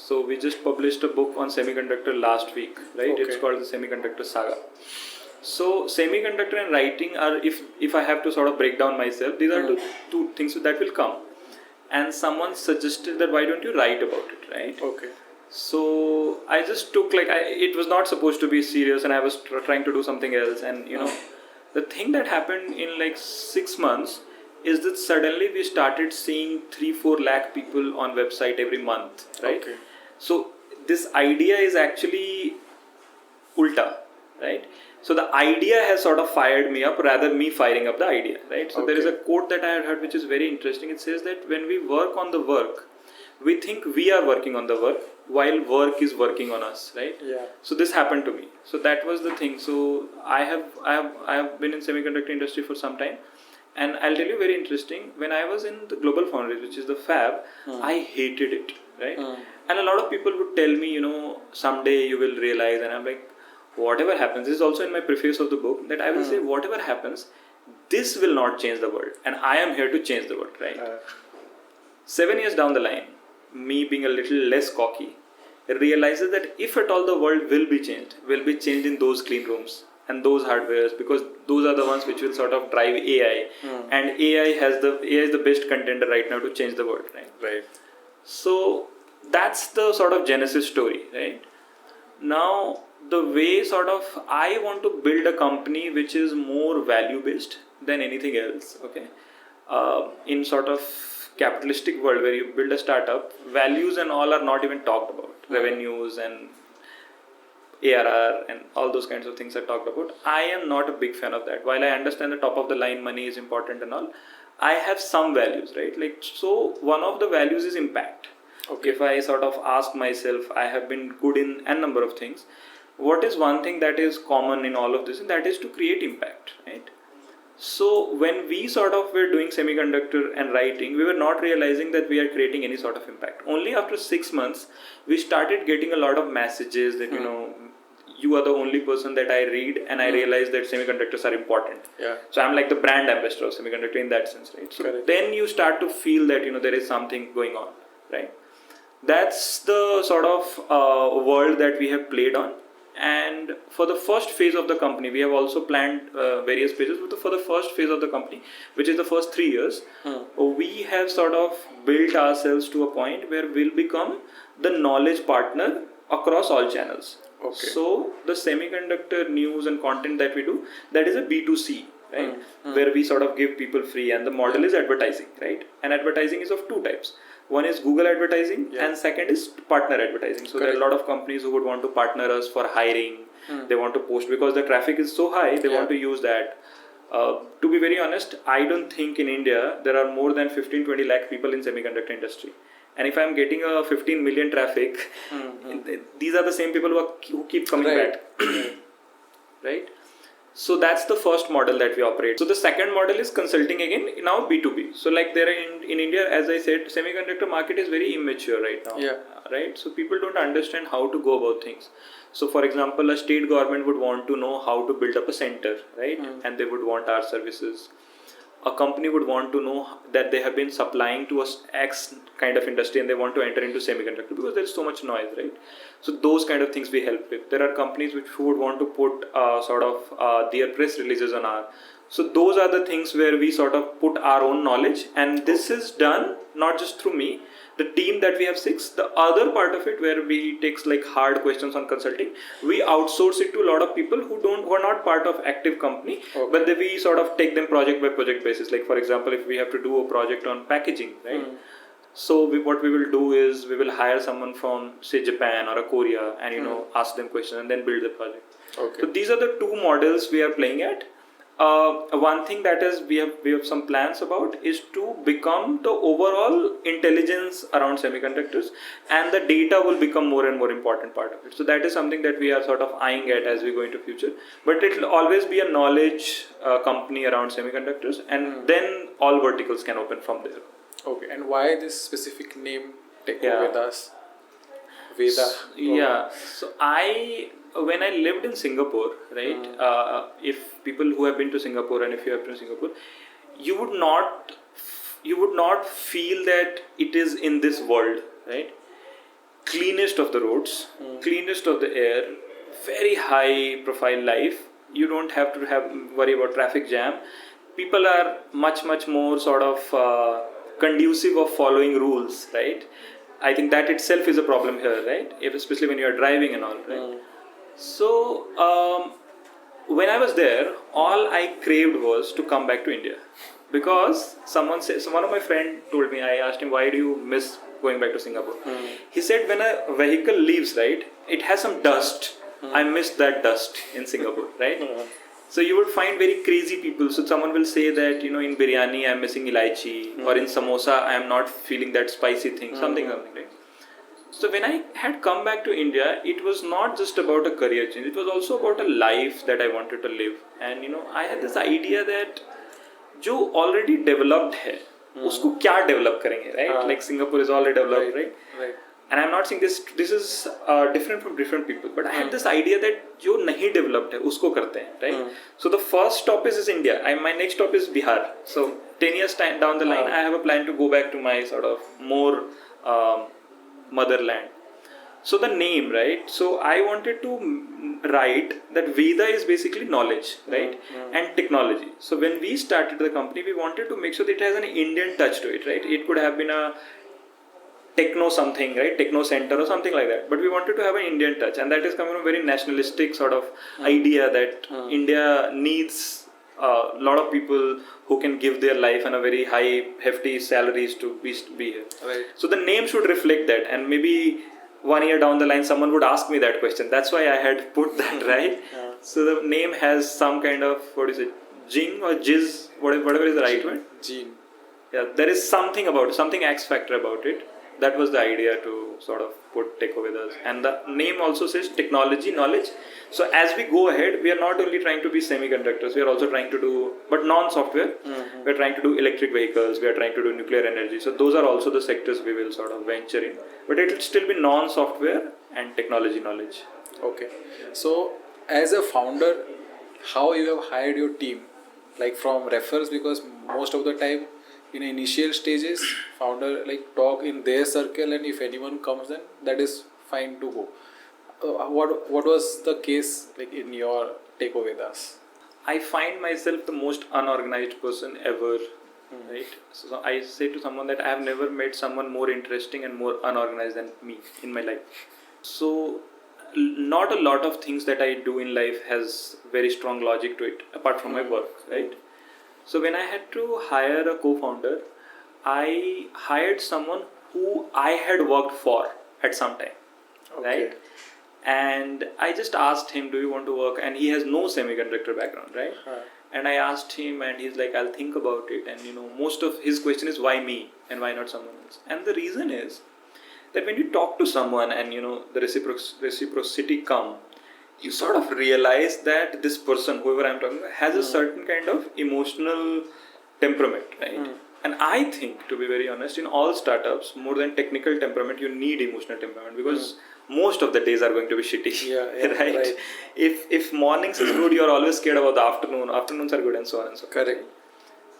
So we just published a book on semiconductor last week, right? Okay. It's called the Semiconductor Saga. So semiconductor and writing are, if I have to sort of break down myself, these are two things that will come. And someone suggested that why don't you write about it, right? Okay. So I just took it was not supposed to be serious, and I was trying to do something else. And you know, the thing that happened in like 6 months is that suddenly we started seeing 3-4 lakh people on website every month, right? Okay. So this idea is actually ulta, right? So the idea has sort of fired me up rather me firing up the idea, right? So there is a quote that I had heard which is very interesting. It says that when we work on the work, we think we are working on the work while work is working on us, right? Yeah. So this happened to me. So that was the thing. So I have been in semiconductor industry for some time. And I'll tell you very interesting, when I was in the Global Foundries, which is the fab, I hated it, right? And a lot of people would tell me, you know, someday you will realize, and I'm like, whatever happens, this is also in my preface of the book, that I will say, whatever happens, this will not change the world. And I am here to change the world, right? 7 years down the line, me being a little less cocky, realizes that if at all the world will be changed in those clean rooms and those hardwares, because those are the ones which will sort of drive AI, and AI is the best contender right now to change the world, right? Right. So that's the sort of genesis story, right? Now the way sort of I want to build a company which is more value based than anything else, okay? In sort of capitalistic world where you build a startup, values and all are not even talked about. Revenues and ARR and all those kinds of things are talked about. I am not a big fan of that. While I understand the top of the line money is important and all, I have some values, right? Like, so one of the values is impact. Okay. If I sort of ask myself, I have been good in a number of things. What is one thing that is common in all of this? And that is to create impact, right? So when we sort of were doing semiconductor and writing, we were not realizing that we are creating any sort of impact. Only after 6 months, we started getting a lot of messages that, you know, you are the only person that I read, and I realize that semiconductors are important. Yeah. So I'm like the brand ambassador of semiconductor in that sense, right? So Correct. Then you start to feel that, you know, there is something going on, right? That's the sort of world that we have played on. And for the first phase of the company, we have also planned various phases. But for the first phase of the company, which is the first 3 years, we have sort of built ourselves to a point where we'll become the knowledge partner across all channels. Okay. So the semiconductor news and content that we do, that is a B2C, right? Where we sort of give people free, and the model is advertising, right? And advertising is of 2 types. One is Google advertising, and second is partner advertising. So there are a lot of companies who would want to partner us for hiring. They want to post because the traffic is so high, they want to use that. To be very honest, I don't think in India there are more than 15-20 lakh people in semiconductor industry. And if I'm getting a 15 million traffic, these are the same people who keep coming back. Right? So that's the first model that we operate. So the second model is consulting again, now B2B. So like there in India, as I said, semiconductor market is very immature right now. Yeah. Right? So people don't understand how to go about things. So for example, a state government would want to know how to build up a center, right? And they would want our services. A company would want to know that they have been supplying to a X kind of industry and they want to enter into semiconductor because there is so much noise, right? So those kind of things we help with. There are companies which would want to put their press releases on our. So those are the things where we sort of put our own knowledge, and this is done not just through me. The team that we have 6, the other part of it where we takes like hard questions on consulting, we outsource it to a lot of people who are not part of active company, but we sort of take them project by project basis. Like for example, if we have to do a project on packaging, right? So what we will do is we will hire someone from say Japan or a Korea and ask them questions and then build the project. Okay. So these are the 2 models we are playing at. One thing that is we have some plans about is to become the overall intelligence around semiconductors, and the data will become more and more important part of it. So that is something that we are sort of eyeing at as we go into future. But it will always be a knowledge company around semiconductors, and then all verticals can open from there. Okay, and why this specific name, Techovedas? Veda. Yeah. So I when I lived in Singapore, right? If people who have been to Singapore and if you have been to Singapore, you would not feel that it is in this world, right? Cleanest of the roads, cleanest of the air, very high profile life. You don't have to worry about traffic jam. People are much more sort of conducive of following rules, right? I think that itself is a problem here, right? Especially when you are driving and all, right? So when I was there, all I craved was to come back to India, because one of my friend told me. I asked him, why do you miss going back to Singapore? He said, when a vehicle leaves, right, it has some dust. I miss that dust in Singapore, right? So you would find very crazy people. So someone will say that, in biryani I'm missing ilaichi, or in samosa I am not feeling that spicy thing, something, right? So when I had come back to India, it was not just about a career change. It was also about a life that I wanted to live. And I had this idea that जो already developed है, उसको क्या develop करेंगे, right? Like Singapore is already developed, right? And I'm not saying this is different from different people, but I had this idea that जो नहीं developed है, उसको करते हैं, right? So the first stop is India. My next stop is Bihar. So 10 years time down the line, I have a plan to go back to my sort of more motherland. So the name, right? So I wanted to write that Veda is basically knowledge, right? And technology. So when we started the company, we wanted to make sure that it has an Indian touch to it, right? It could have been a techno something, right? Techno center or something like that. But we wanted to have an Indian touch, and that is coming from a very nationalistic sort of idea that India needs a lot of people who can give their life and a very high, hefty salaries to be here. Right. So the name should reflect that, and maybe 1 year down the line, someone would ask me that question. That's why I had put that, right? So the name has some kind of, jing or jizz, whatever is the right word? Gene. Yeah, there is something about it, something X factor about it. That was the idea to sort of put Techovedas. And the name also says technology, knowledge. So as we go ahead, we are not only trying to be semiconductors, we are also trying to do, but non-software, we are trying to do electric vehicles, we are trying to do nuclear energy. So those are also the sectors we will sort of venture in. But it will still be non-software and technology knowledge. Okay. So as a founder, how you have hired your team? Like from referrals, because most of the time, in initial stages, founder talk in their circle, and if anyone comes, then that is fine to go. What was the case in your Techovedas? I find myself the most unorganized person ever, right? So I say to someone that I have never met someone more interesting and more unorganized than me in my life. So not a lot of things that I do in life has very strong logic to it, apart from my work, right? So when I had to hire a co-founder, I hired someone who I had worked for at some time, right? And I just asked him, do you want to work? And he has no semiconductor background, right? And I asked him, and he's like, I'll think about it. And most of his question is, why me and why not someone else? And the reason is that when you talk to someone and the reciprocity come, you sort of realize that this person, whoever I'm talking about, has a certain kind of emotional temperament, right? And I think, to be very honest, in all startups, more than technical temperament, you need emotional temperament, because most of the days are going to be shitty, right? If mornings is good, you're always scared about the afternoon. Afternoons are good, and so on and so on. Correct.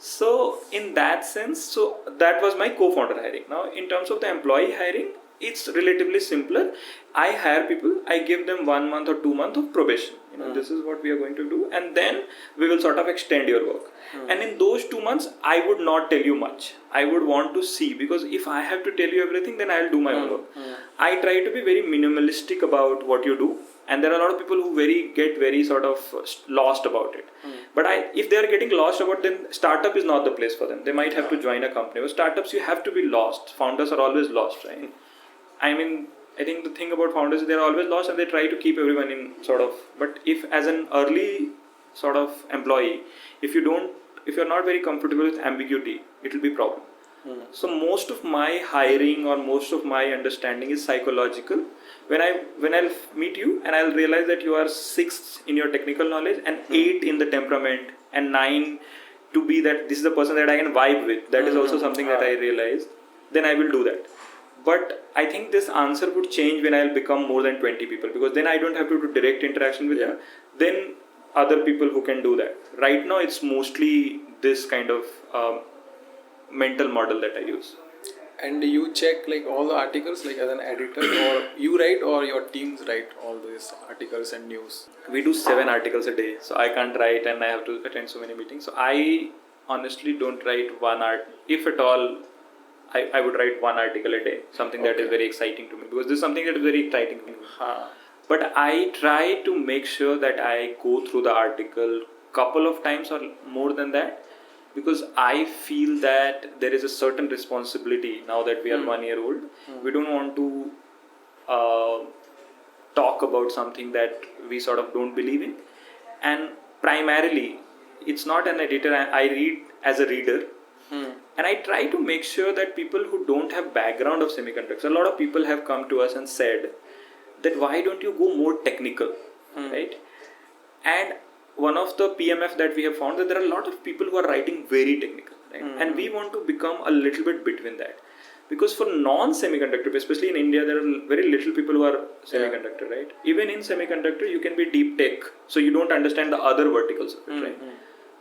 So in that sense, so that was my co-founder hiring. Now, in terms of the employee hiring, it's relatively simpler. I hire people, I give them 1 month or 2 months of probation. This is what we are going to do, and then we will sort of extend your work. And in those 2 months, I would not tell you much. I would want to see, because if I have to tell you everything, then I'll do my own work. I try to be very minimalistic about what you do, and there are a lot of people who get very sort of lost about it. But if they are getting lost about, then startup is not the place for them. They might have to join a company. With startups, you have to be lost. Founders are always lost, right? I mean, I think the thing about founders is they're always lost, and they try to keep everyone in sort of. But if as an early sort of employee, if you're not very comfortable with ambiguity, it will be a problem. So most of my hiring or most of my understanding is psychological. When I'll meet you and I'll realize that you are 6 in your technical knowledge and 8 in the temperament and 9 to be that this is the person that I can vibe with. That is also something that I realized. Then I will do that. But I think this answer would change when I'll become more than 20 people, because then I don't have to do direct interaction with them. Then other people who can do that. Right now it's mostly this kind of mental model that I use. And you check like all the articles like as an editor, or you write or your teams write all these articles and news? We do 7 articles a day, so I can't write and I have to attend so many meetings. So I honestly don't write one art. If at all, I would write one article a day, something that is very exciting to me, because this is something that is very exciting to me. But I try to make sure that I go through the article couple of times or more than that, because I feel that there is a certain responsibility now that we are 1 year old. We don't want to talk about something that we sort of don't believe in. And primarily, it's not an editor. I read as a reader. And I try to make sure that people who don't have background of semiconductors, a lot of people have come to us and said that why don't you go more technical, right? And one of the PMF that we have found that there are a lot of people who are writing very technical, right? And we want to become a little bit between that. Because for non-semiconductor, especially in India, there are very little people who are semiconductor, right? Even in semiconductor, you can be deep tech, so you don't understand the other verticals of it, right?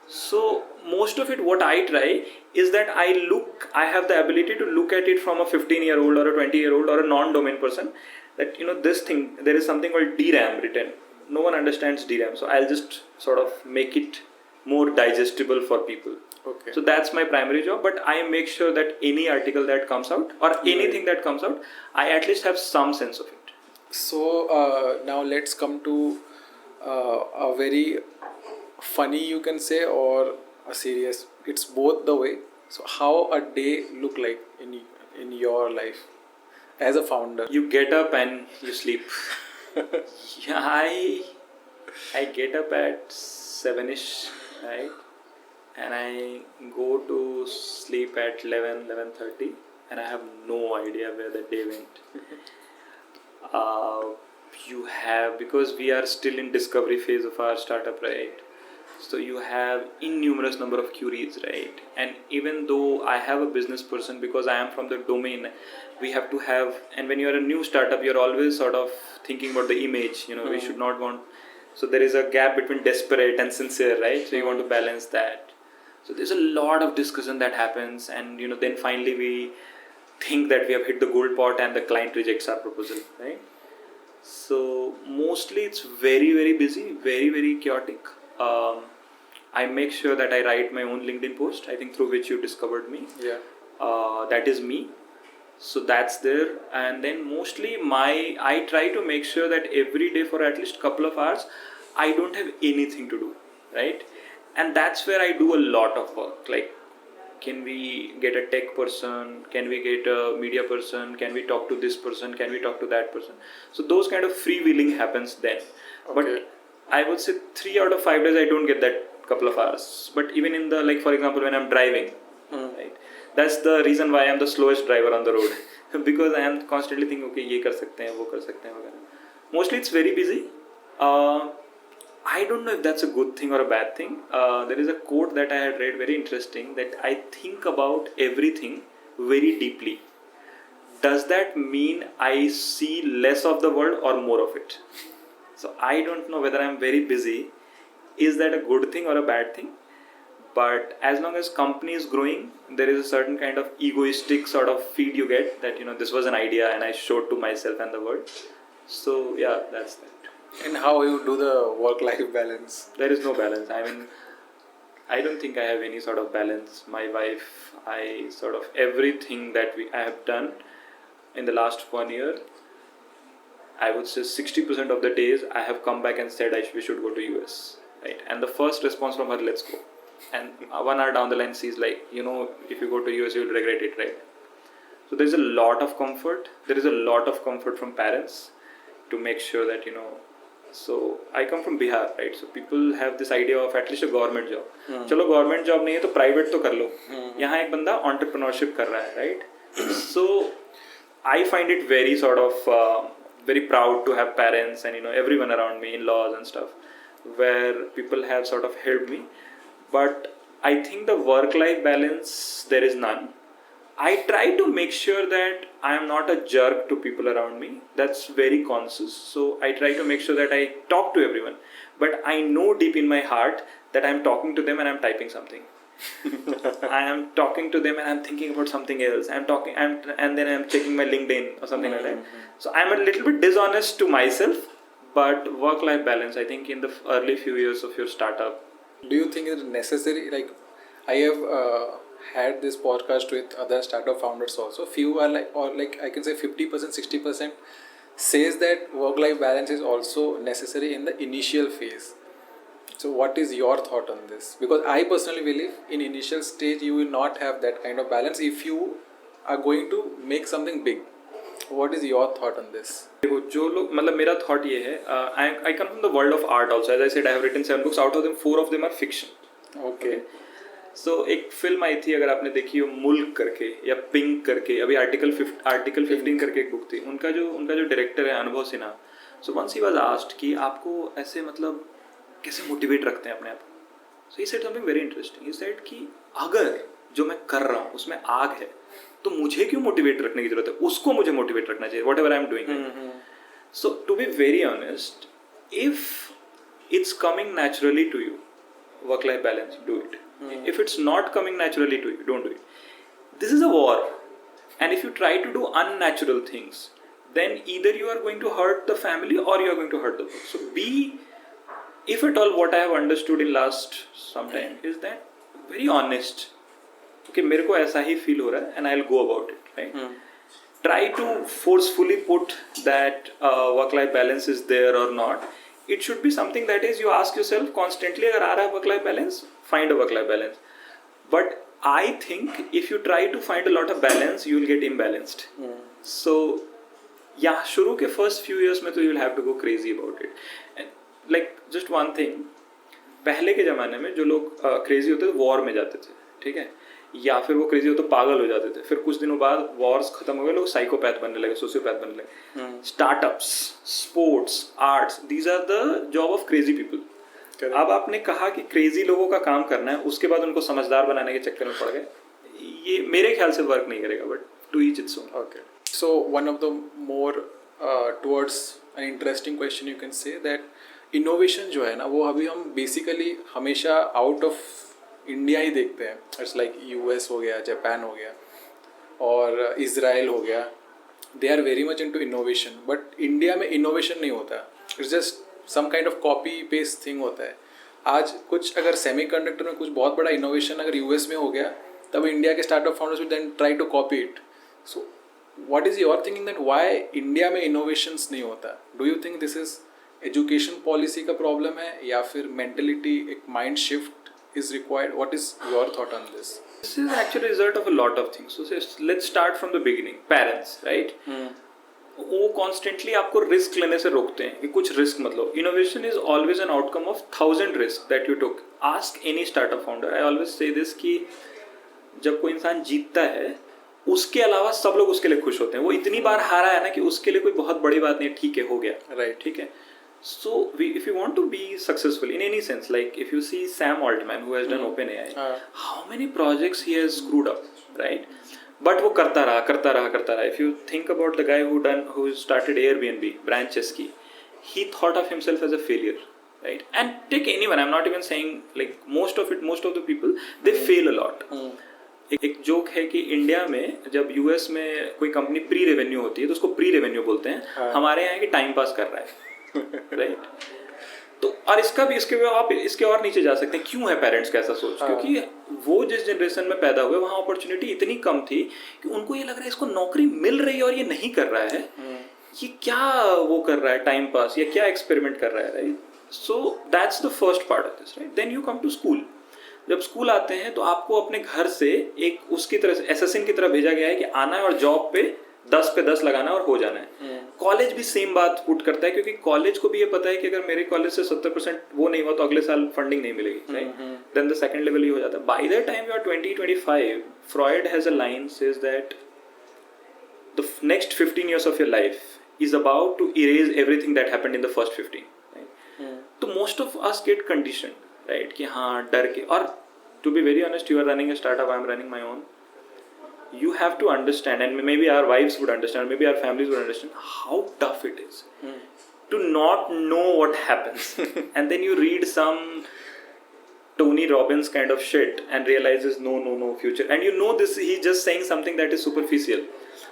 So most of it, what I try is that I have the ability to look at it from a 15-year-old or a 20-year-old or a non-domain person, that this thing, there is something called DRAM written. No one understands DRAM, so I'll just sort of make it more digestible for people. Okay. So that's my primary job, but I make sure that any article that comes out or anything that comes out, I at least have some sense of it. So now let's come to a very funny, you can say, or a serious. It's both the way. So how a day look like in your life as a founder? You get up and you sleep. Yeah, I get up at 7ish, right? And I go to sleep at 11:30, and I have no idea where the day went. Because we are still in discovery phase of our startup, right? So you have innumerous number of queries, right? And even though I have a business person, because I am from the domain, we have to have, and when you are a new startup, you're always sort of thinking about the image, we should not want, so there is a gap between desperate and sincere, right? So you want to balance that. So there's a lot of discussion that happens, and then finally we think that we have hit the gold pot and the client rejects our proposal, right? So mostly it's very, very busy, very, very chaotic. I make sure that I write my own LinkedIn post, I think through which you discovered me. Yeah. That is me. So that's there. And then mostly I try to make sure that every day for at least couple of hours, I don't have anything to do, right? And that's where I do a lot of work. Like, can we get a tech person? Can we get a media person? Can we talk to this person? Can we talk to that person? So those kind of freewheeling happens then. Okay. But I would say 3 out of 5 days I don't get that couple of hours. But even in the, like for example, when I'm driving, right? That's the reason why I'm the slowest driver on the road. Because I am constantly thinking, okay, ye kar sakte hain, wo kar sakte hain, वगैरह. Mostly it's very busy. I don't know if that's a good thing or a bad thing. There is a quote that I had read, very interesting, that I think about everything very deeply. Does that mean I see less of the world or more of it? So I don't know whether I'm very busy. Is that a good thing or a bad thing? But as long as company is growing, there is a certain kind of egoistic sort of feed you get that, this was an idea and I showed to myself and the world. So yeah, that's that. And how you do the work-life balance? There is no balance. I mean, I don't think I have any sort of balance. My wife, everything that I have done in the last 1 year, I would say 60% of the days I have come back and said we should go to US, right? And the first response from her, let's go. And 1 hour down the line, she's like, if you go to US, you'll regret it, right? So there's a lot of comfort. There is a lot of comfort from parents to make sure that, So I come from Bihar, right? So people have this idea of at least a government job. चलो government job नहीं है तो private तो कर लो. यहाँ एक बंदा entrepreneurship कर रहा है, right? So I find it very sort of very proud to have parents and everyone around me, in-laws and stuff, where people have sort of helped me. But I think the work-life balance, there is none. I try to make sure that I am not a jerk to people around me. That's very conscious. So I try to make sure that I talk to everyone. But I know deep in my heart that I'm talking to them and I'm typing something. I am talking to them and I'm thinking about something else. And then I'm checking my LinkedIn or something like that. So I'm a little bit dishonest to myself, but work-life balance, I think in the early few years of your startup. Do you think it's necessary? Like, I have had this podcast with other startup founders also. Few are like, or like I can say 50%, 60% says that work-life balance is also necessary in the initial phase. So what is your thought on this? Because I personally believe in initial stage you will not have that kind of balance if you are going to make something big. What is your thought on this? देखो जो लोग मतलब मेरा thought ये है I come from the world of art also. As I said, I have written 7 books. Out of them 4 of them are fiction. Okay. So एक film आई थी, अगर आपने देखी हो, मुल्क करके या पिंक करके, अभी आर्टिकल 15 करके एक बुक थी, उनका जो डायरेक्टर है Anubhav Sinha. So once he was asked कि आपको ऐसे मतलब कैसे मोटिवेट रखते हैं अपने आप को. So he said something very interesting. He said कि अगर जो मैं कर रहा हूँ उसमें आग है तो मुझे क्यों मोटिवेट रखने की जरूरत है, उसको मुझे मोटिवेट रखना चाहिए, whatever I am doing. So to be very honest, if it's coming naturally to you, work life balance, do it. If it's not coming naturally to you, don't do it. This is a war, and if you try to do unnatural things, then either you are going to hurt the family or you are going to hurt the work. So be, if at all, what I have understood in last some time is that very honest. Okay, मेरे को ऐसा ही feel हो रहा है and I'll go about it, right? Try to forcefully put that work-life balance is there or not. It should be something that is, you ask yourself constantly, अगर आ रहा है work-life balance, find a work-life balance. But I think if you try to find a lot of balance, you will get imbalanced. So yeah, शुरू के first few years में तो you will have to go crazy about it. And like just one thing, पहले के ज़माने में जो लोग crazy होते थे war में जाते थे, ठीक है, या फिर वो क्रेजी हो तो पागल हो जाते थे. फिर कुछ दिनों बाद वॉर्स खत्म हो गए, लोग साइकोपैथ बनने लगे, सोशियोपैथ बनने लगे. Startups, sports, arts, these are the job of crazy people. अब आपने कहा कि क्रेजी लोगों का काम करना है, उसके बाद उनको समझदार बनाने के चक्कर में पड़ गए. ये मेरे ख्याल से वर्क नहीं करेगा, but to each its own. Okay. So one of the more towards an interesting question you can say that innovation जो है ना, वो अभी हम बेसिकली हमेशा आउट ऑफ इंडिया ही देखते हैं. इट्स लाइक यूएस हो गया, जापान हो गया और इज़राइल हो गया. They are very much into innovation, but India में इनोवेशन नहीं होता. It's just some kind of copy paste thing होता है. आज कुछ अगर सेमीकंडक्टर में कुछ बहुत बड़ा इनोवेशन अगर यूएस में हो गया, तब इंडिया के startup founders will then try to copy it. So what is your thinking that why India में इनोवेशंस नहीं होता? Do you think this is education policy का प्रॉब्लम है, या फिर मेंटलिटी, एक mind shift is required? What is your thought on this? This is actually a result of a lot of things. So let's start from the beginning. Parents, right? वो constantly आपको risk लेने से रोकते हैं कि कुछ risk मत लो. Innovation is always an outcome of 1000 risks that you took. Ask any startup founder. I always say this कि जब कोई इंसान जीतता है, उसके अलावा सब लोग उसके लिए खुश होते हैं. वो इतनी बार हारा है ना कि उसके लिए कोई बहुत बड़ी बात नहीं है, ठीक है, हो गया, right? ठीक है. So if you want to be successful in any sense, like if you see Sam Altman who has done OpenAI, how many projects he has screwed up, right? But वो करता रहा. If you think about the guy who started Airbnb, Brian Chesky, he thought of himself as a failure, right? And take anyone, I'm not even saying like most of the people, they fail a lot. एक joke है कि India में जब US में कोई company pre revenue होती है तो उसको प्री रेवेन्यू बोलते हैं. हमारे यहाँ कि टाइम पास कर रहा है. राइट. तो और इसका भी आप इसके और नीचे जा सकते हैं. क्यों है पेरेंट्स का ऐसा सोच? क्योंकि वो जिस जनरेशन में पैदा हुए वहाँ अपॉर्चुनिटी इतनी कम थी कि उनको ये लग रहा है इसको नौकरी मिल रही है और ये नहीं कर रहा है, ये क्या वो कर रहा है टाइम पास, या क्या एक्सपेरिमेंट कर रहा है, right? So that's the first part of this, right. Then you come to school. जब स्कूल आते हैं तो आपको अपने घर से एक उसकी तरह से एसेसिन की तरह भेजा गया है कि आना है और जॉब पे 10 पे 10 लगाना और हो जाना है. कॉलेज भी सेम बात पुट करता है, क्योंकि कॉलेज को भी ये पता है कि अगर मेरे कॉलेज से 70% वो नहीं हुआ तो अगले साल फंडिंग नहीं मिलेगी, right. Then the second level ये हो जाता है. By the time you are 20-25, Freud has a line says that the next 15 years of your life is about to erase everything that happened in the first 15, right? तो most of us get conditioned, right, कि हाँ डर के. और to be very honest, you are running a startup, I am running my own. you have to understand, and maybe our wives would understand, maybe our families would understand how tough it is to not know what happens. And then you read some Tony Robbins kind of shit and realizes no future. And you know this, he's just saying something that is superficial.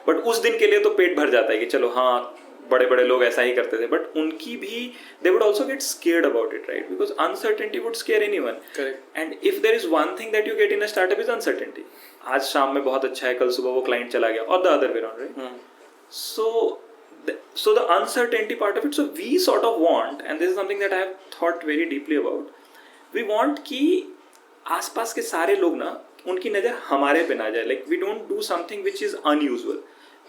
But उस दिन के लिए तो पेट भर जाता है कि चलो हाँ बड़े बड़े लोग ऐसा ही करते थे. But उनकी भी they would also get scared about it, right? Because uncertainty would scare anyone. Correct. And if there is one thing that you get in a startup is uncertainty. आज शाम में बहुत अच्छा है, कल सुबह वो client चला गया, or the other way around, right? So the uncertainty part of it. So we sort of want, and this is something that I have thought very deeply about. We want कि आसपास के सारे लोग ना उनकी नज़र हमारे पे ना जाए. Like we don't do something which is unusual.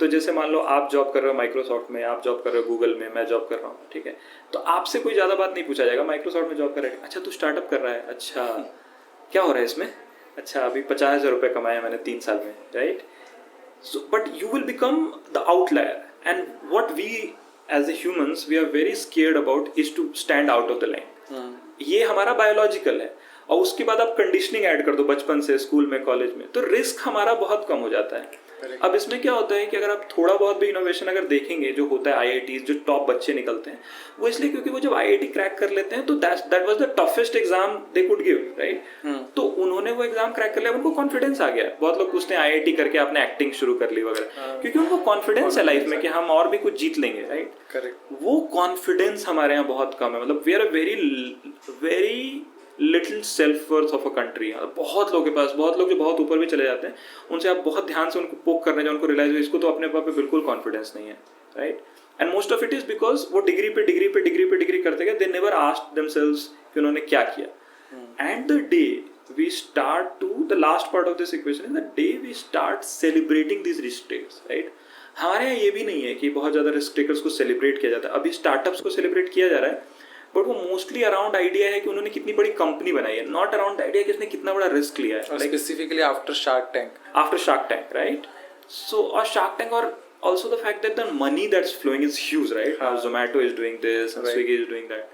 तो जैसे मान लो आप जॉब कर रहे हो माइक्रोसॉफ्ट में, आप जॉब कर रहे हो गूगल में, मैं जॉब कर रहा हूँ, ठीक है. तो आपसे कोई ज़्यादा बात नहीं पूछा जाएगा. माइक्रोसॉफ्ट में जॉब कर रहा है, अच्छा तू स्टार्टअप कर रहा है, अच्छा क्या हो रहा है इसमें, अच्छा अभी 50,000 रुपये कमाया मैंने 3 साल में, right. So but you will become the outlier. And what we as a humans we are very scared about is to stand out of the line. ये हमारा बायोलॉजिकल है. और उसके बाद आप कंडीशनिंग ऐड कर दो बचपन से, स्कूल में, कॉलेज में, तो रिस्क हमारा बहुत कम हो जाता है. अब इसमें क्या होता है कि अगर आप थोड़ा बहुत भी इनोवेशन अगर देखेंगे जो होता है आईआईटीज, जो टॉप बच्चे निकलते हैं, वो इसलिए क्योंकि वो जब आईआईटी क्रैक कर लेते हैं तो that was the toughest exam they could give, right. तो उन्होंने वो एग्जाम क्रैक कर लिया, उनको कॉन्फिडेंस आ गया. बहुत लोग पूछते हैं आईआईटी करके आपने एक्टिंग शुरू कर ली वगैरह, क्योंकि उनको कॉन्फिडेंस है लाइफ में कि हम और भी कुछ जीत लेंगे, राइट. करेक्ट. वो कॉन्फिडेंस हमारे यहाँ बहुत कम है. मतलब we are a very little self worth of a country. बहुत लोगों के पास, बहुत लोग जो बहुत ऊपर भी चले जाते हैं, उनसे आप बहुत ध्यान से उनको पोक करने जाओ, उनको रियलाइज हो इसको तो अपने आप पे बिल्कुल कॉन्फिडेंस नहीं है, right. And most of it is because वो डिग्री करते गए, दे नेवर आस्क्ड देमसेल्व्स कि उन्होंने क्या किया. And the day we start to the last part of this equation is the day we start celebrating this risk takers, right. हमारे यहाँ ये भी नहीं है कि बहुत ज़्यादा रिस्क टेकर्स को सेलिब्रेट किया जाता है. अभी स्टार्टअप्स को सेलिब्रेट किया जा रहा है, बट वो मोस्टली अराउंड आइडिया है कि उन्होंने कितनी बड़ी कंपनी बनाई है, नॉट अराउंड आइडिया कि उसने कितना बड़ा रिस्क लिया है. Specifically after Shark Tank, right. So और शार्क टैंक और also the fact that the money that's flowing is huge, right. Zomato is doing this, Swiggy is doing that.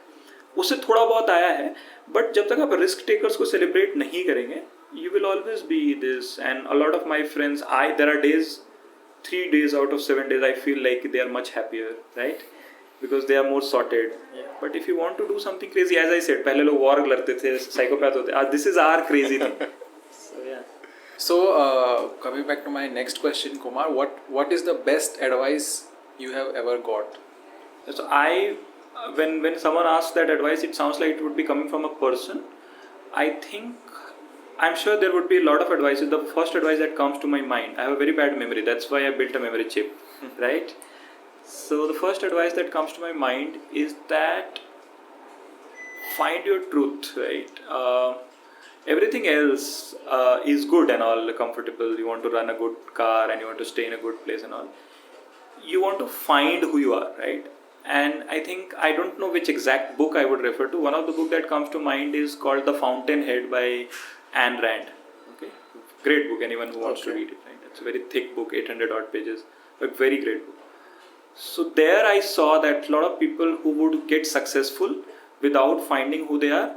उससे थोड़ा बहुत आया है, बट जब तक आप रिस्क टेकर्स को सेलिब्रेट नहीं करेंगे, you will always be this. And a lot of my friends, there are days, 3 days out of 7 days I feel like they are much happier, right? Because they are more sorted. Yeah. But if you want to do something crazy, as I said, पहले लोग war लड़ते थे, psychopath होते. This is our crazy thing. So yeah. So coming back to my next question, Kumar, what is the best advice you have ever got? So when someone asks that advice, it sounds like it would be coming from a person. I'm sure there would be a lot of advices. The first advice that comes to my mind, I have a very bad memory. That's why I built a memory chip, right? So the first advice that comes to my mind is that find your truth, right? Everything else is good and all, comfortable. You want to run a good car and you want to stay in a good place and all. You want to find who you are, right? And I think, I don't know which exact book I would refer to. One of the book that comes to mind is called The Fountainhead by Ayn Rand. Okay, great book. Anyone who wants to read it, right? It's a very thick book, 800 odd pages, but very great book. So there I saw that a lot of people who would get successful without finding who they are.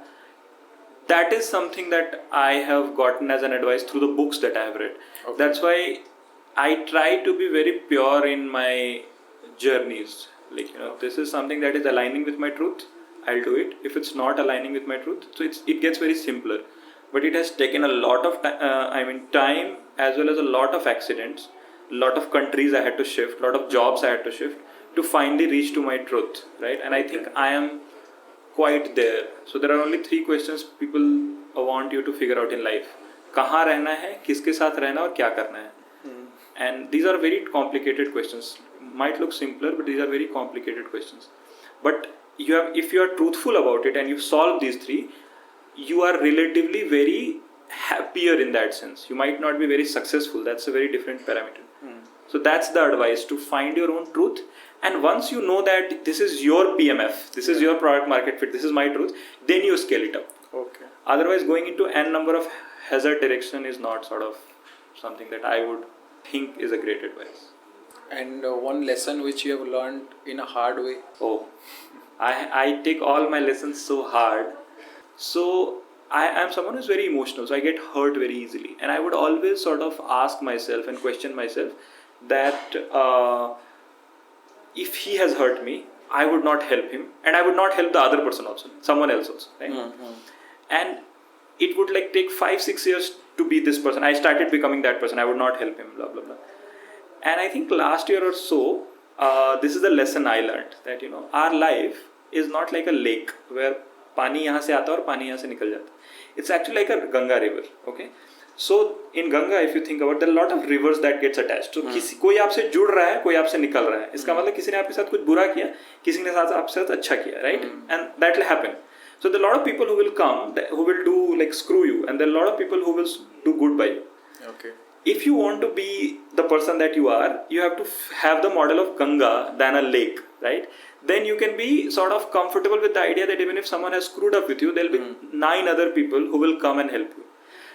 That is something that I have gotten as an advice through the books that I have read. Okay. That's why I try to be very pure in my journeys. Like, this is something that is aligning with my truth, I'll do it. If it's not aligning with my truth, so it gets very simpler. But it has taken a lot of time as well as a lot of accidents, a lot of countries I had to shift, a lot of jobs I had to shift to finally reach to my truth, right? And I think I am quite there. So there are only 3 questions people want you to figure out in life. कहाँ रहना है, किसके साथ रहना और क्या करना है. And these are very complicated questions. Might look simpler, but these are very complicated questions. But if you are truthful about it and you solve these 3, you are relatively very happier in that sense. You might not be very successful. That's a very different parameter. So that's the advice, to find your own truth. And once you know that this is your PMF, this is your product market fit, this is my truth, then you scale it up. Okay. Otherwise, going into n number of hazard direction is not sort of something that I would think is a great advice. And one lesson which you have learned in a hard way? Oh, I take all my lessons so hard. So I am someone who's very emotional, so I get hurt very easily, and I would always sort of ask myself and question myself that if he has hurt me, I would not help him, and I would not help the other person also, someone else also, right? And it would like take 5-6 years to be this person. I started becoming that person. I would not help him, blah blah blah. And I think last year or so, this is the lesson I learned, that our life is not like a lake where पानी यहाँ से आता है और पानी यहाँ से निकल जाता है. It's actually like a Ganga river, okay? So in Ganga, if you think about, there are a lot of rivers that gets attached. So कोई आपसे जुड़ रहा है, कोई आपसे निकल रहा है. इसका मतलब किसी ने आपके साथ कुछ बुरा किया, किसी ने आपके साथ अच्छा किया, right? And that will happen. So there are a lot of people who will come, who will do like screw you, and there are a lot of people who will do good by you. Okay. If you want to be the person that you are, you have to have the model of Ganga than a lake, right? Then you can be sort of comfortable with the idea that even if someone has screwed up with you, there will be 9 other people who will come and help you.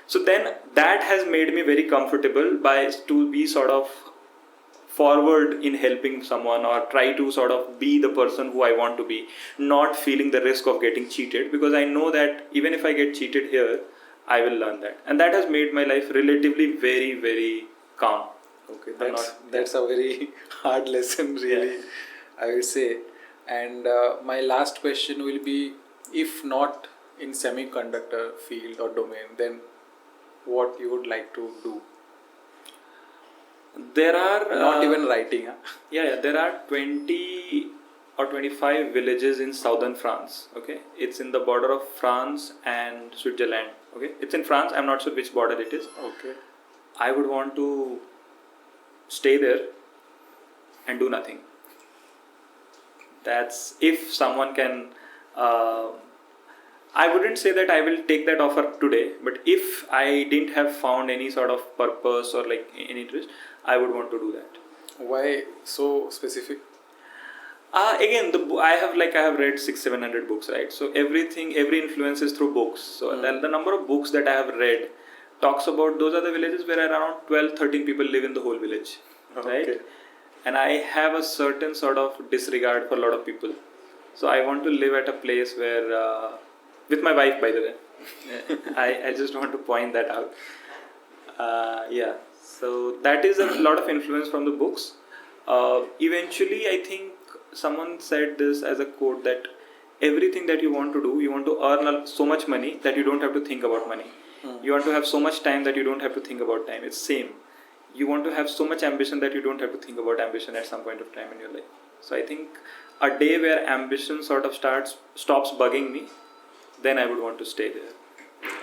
So then that has made me very comfortable to be sort of forward in helping someone, or try to sort of be the person who I want to be, not feeling the risk of getting cheated, because I know that even if I get cheated here, I will learn that, and that has made my life relatively very, very calm. Okay, that's a very hard lesson, really. Yeah. I would say. And my last question will be, if not in semiconductor field or domain, then what you would like to do? There are not even writing. Yeah, there are 20 or 25 villages in southern France. Okay, it's in the border of France and Switzerland. Okay, it's in France. I'm not sure which border it is. Okay, I would want to stay there and do nothing. That's if someone can. I wouldn't say that I will take that offer today, but if I didn't have found any sort of purpose or like any interest, I would want to do that. Why so specific? Again, I have read 600-700 books, right? So every influence is through books. So the number of books that I have read talks about, those are the villages where around 12-13 people live in the whole village, right? Okay. And I have a certain sort of disregard for a lot of people. So I want to live at a place where, with my wife, by the way. I just want to point that out. Yeah. So that is a lot of influence from the books. Eventually, I think someone said this as a quote, that everything that you want to do, you want to earn so much money that you don't have to think about money. You want to have so much time that you don't have to think about time. It's same. You want to have so much ambition that you don't have to think about ambition at some point of time in your life. So I think a day where ambition sort of stops bugging me, then I would want to stay there.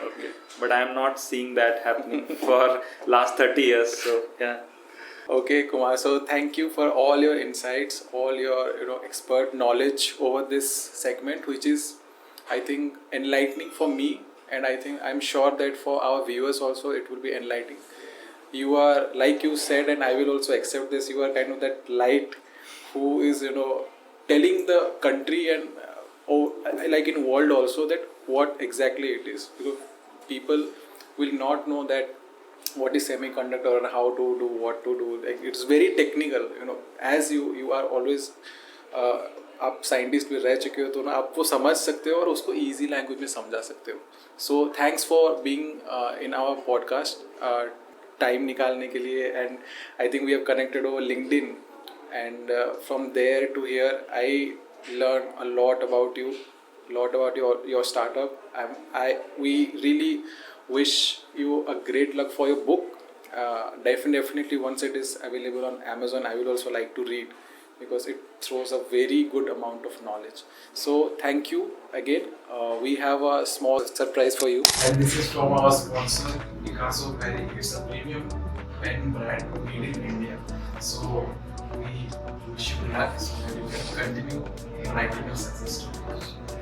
Okay. But I am not seeing that happening for last 30 years. So yeah. Okay, Kumar. So thank you for all your insights, all your expert knowledge over this segment, which is, I think, enlightening for me, and I'm sure that for our viewers also it will be enlightening. You are, like you said, and I will also accept this, you are kind of that light who is telling the country and like in world also that what exactly it is, because people will not know that what is semiconductor and how to do, what to do. Like, it's very technical, as you are always आप scientist भी रह चुके हो, तो ना आप वो समझ सकते हो और उसको इजी लैंग्वेज में समझा सकते हो. So thanks for being in our podcast, time निकालने के लिए. And I think we have connected over LinkedIn, and from there to here I learn a lot about you, lot about your startup. We really wish you a great luck for your book. Definitely once it is available on Amazon, I will also like to read, because it throws a very good amount of knowledge. So thank you again. We have a small surprise for you, and this is from our sponsor Picasso Perry. It's a premium pen brand made in India. So we wish you luck so that you can continue writing your success story.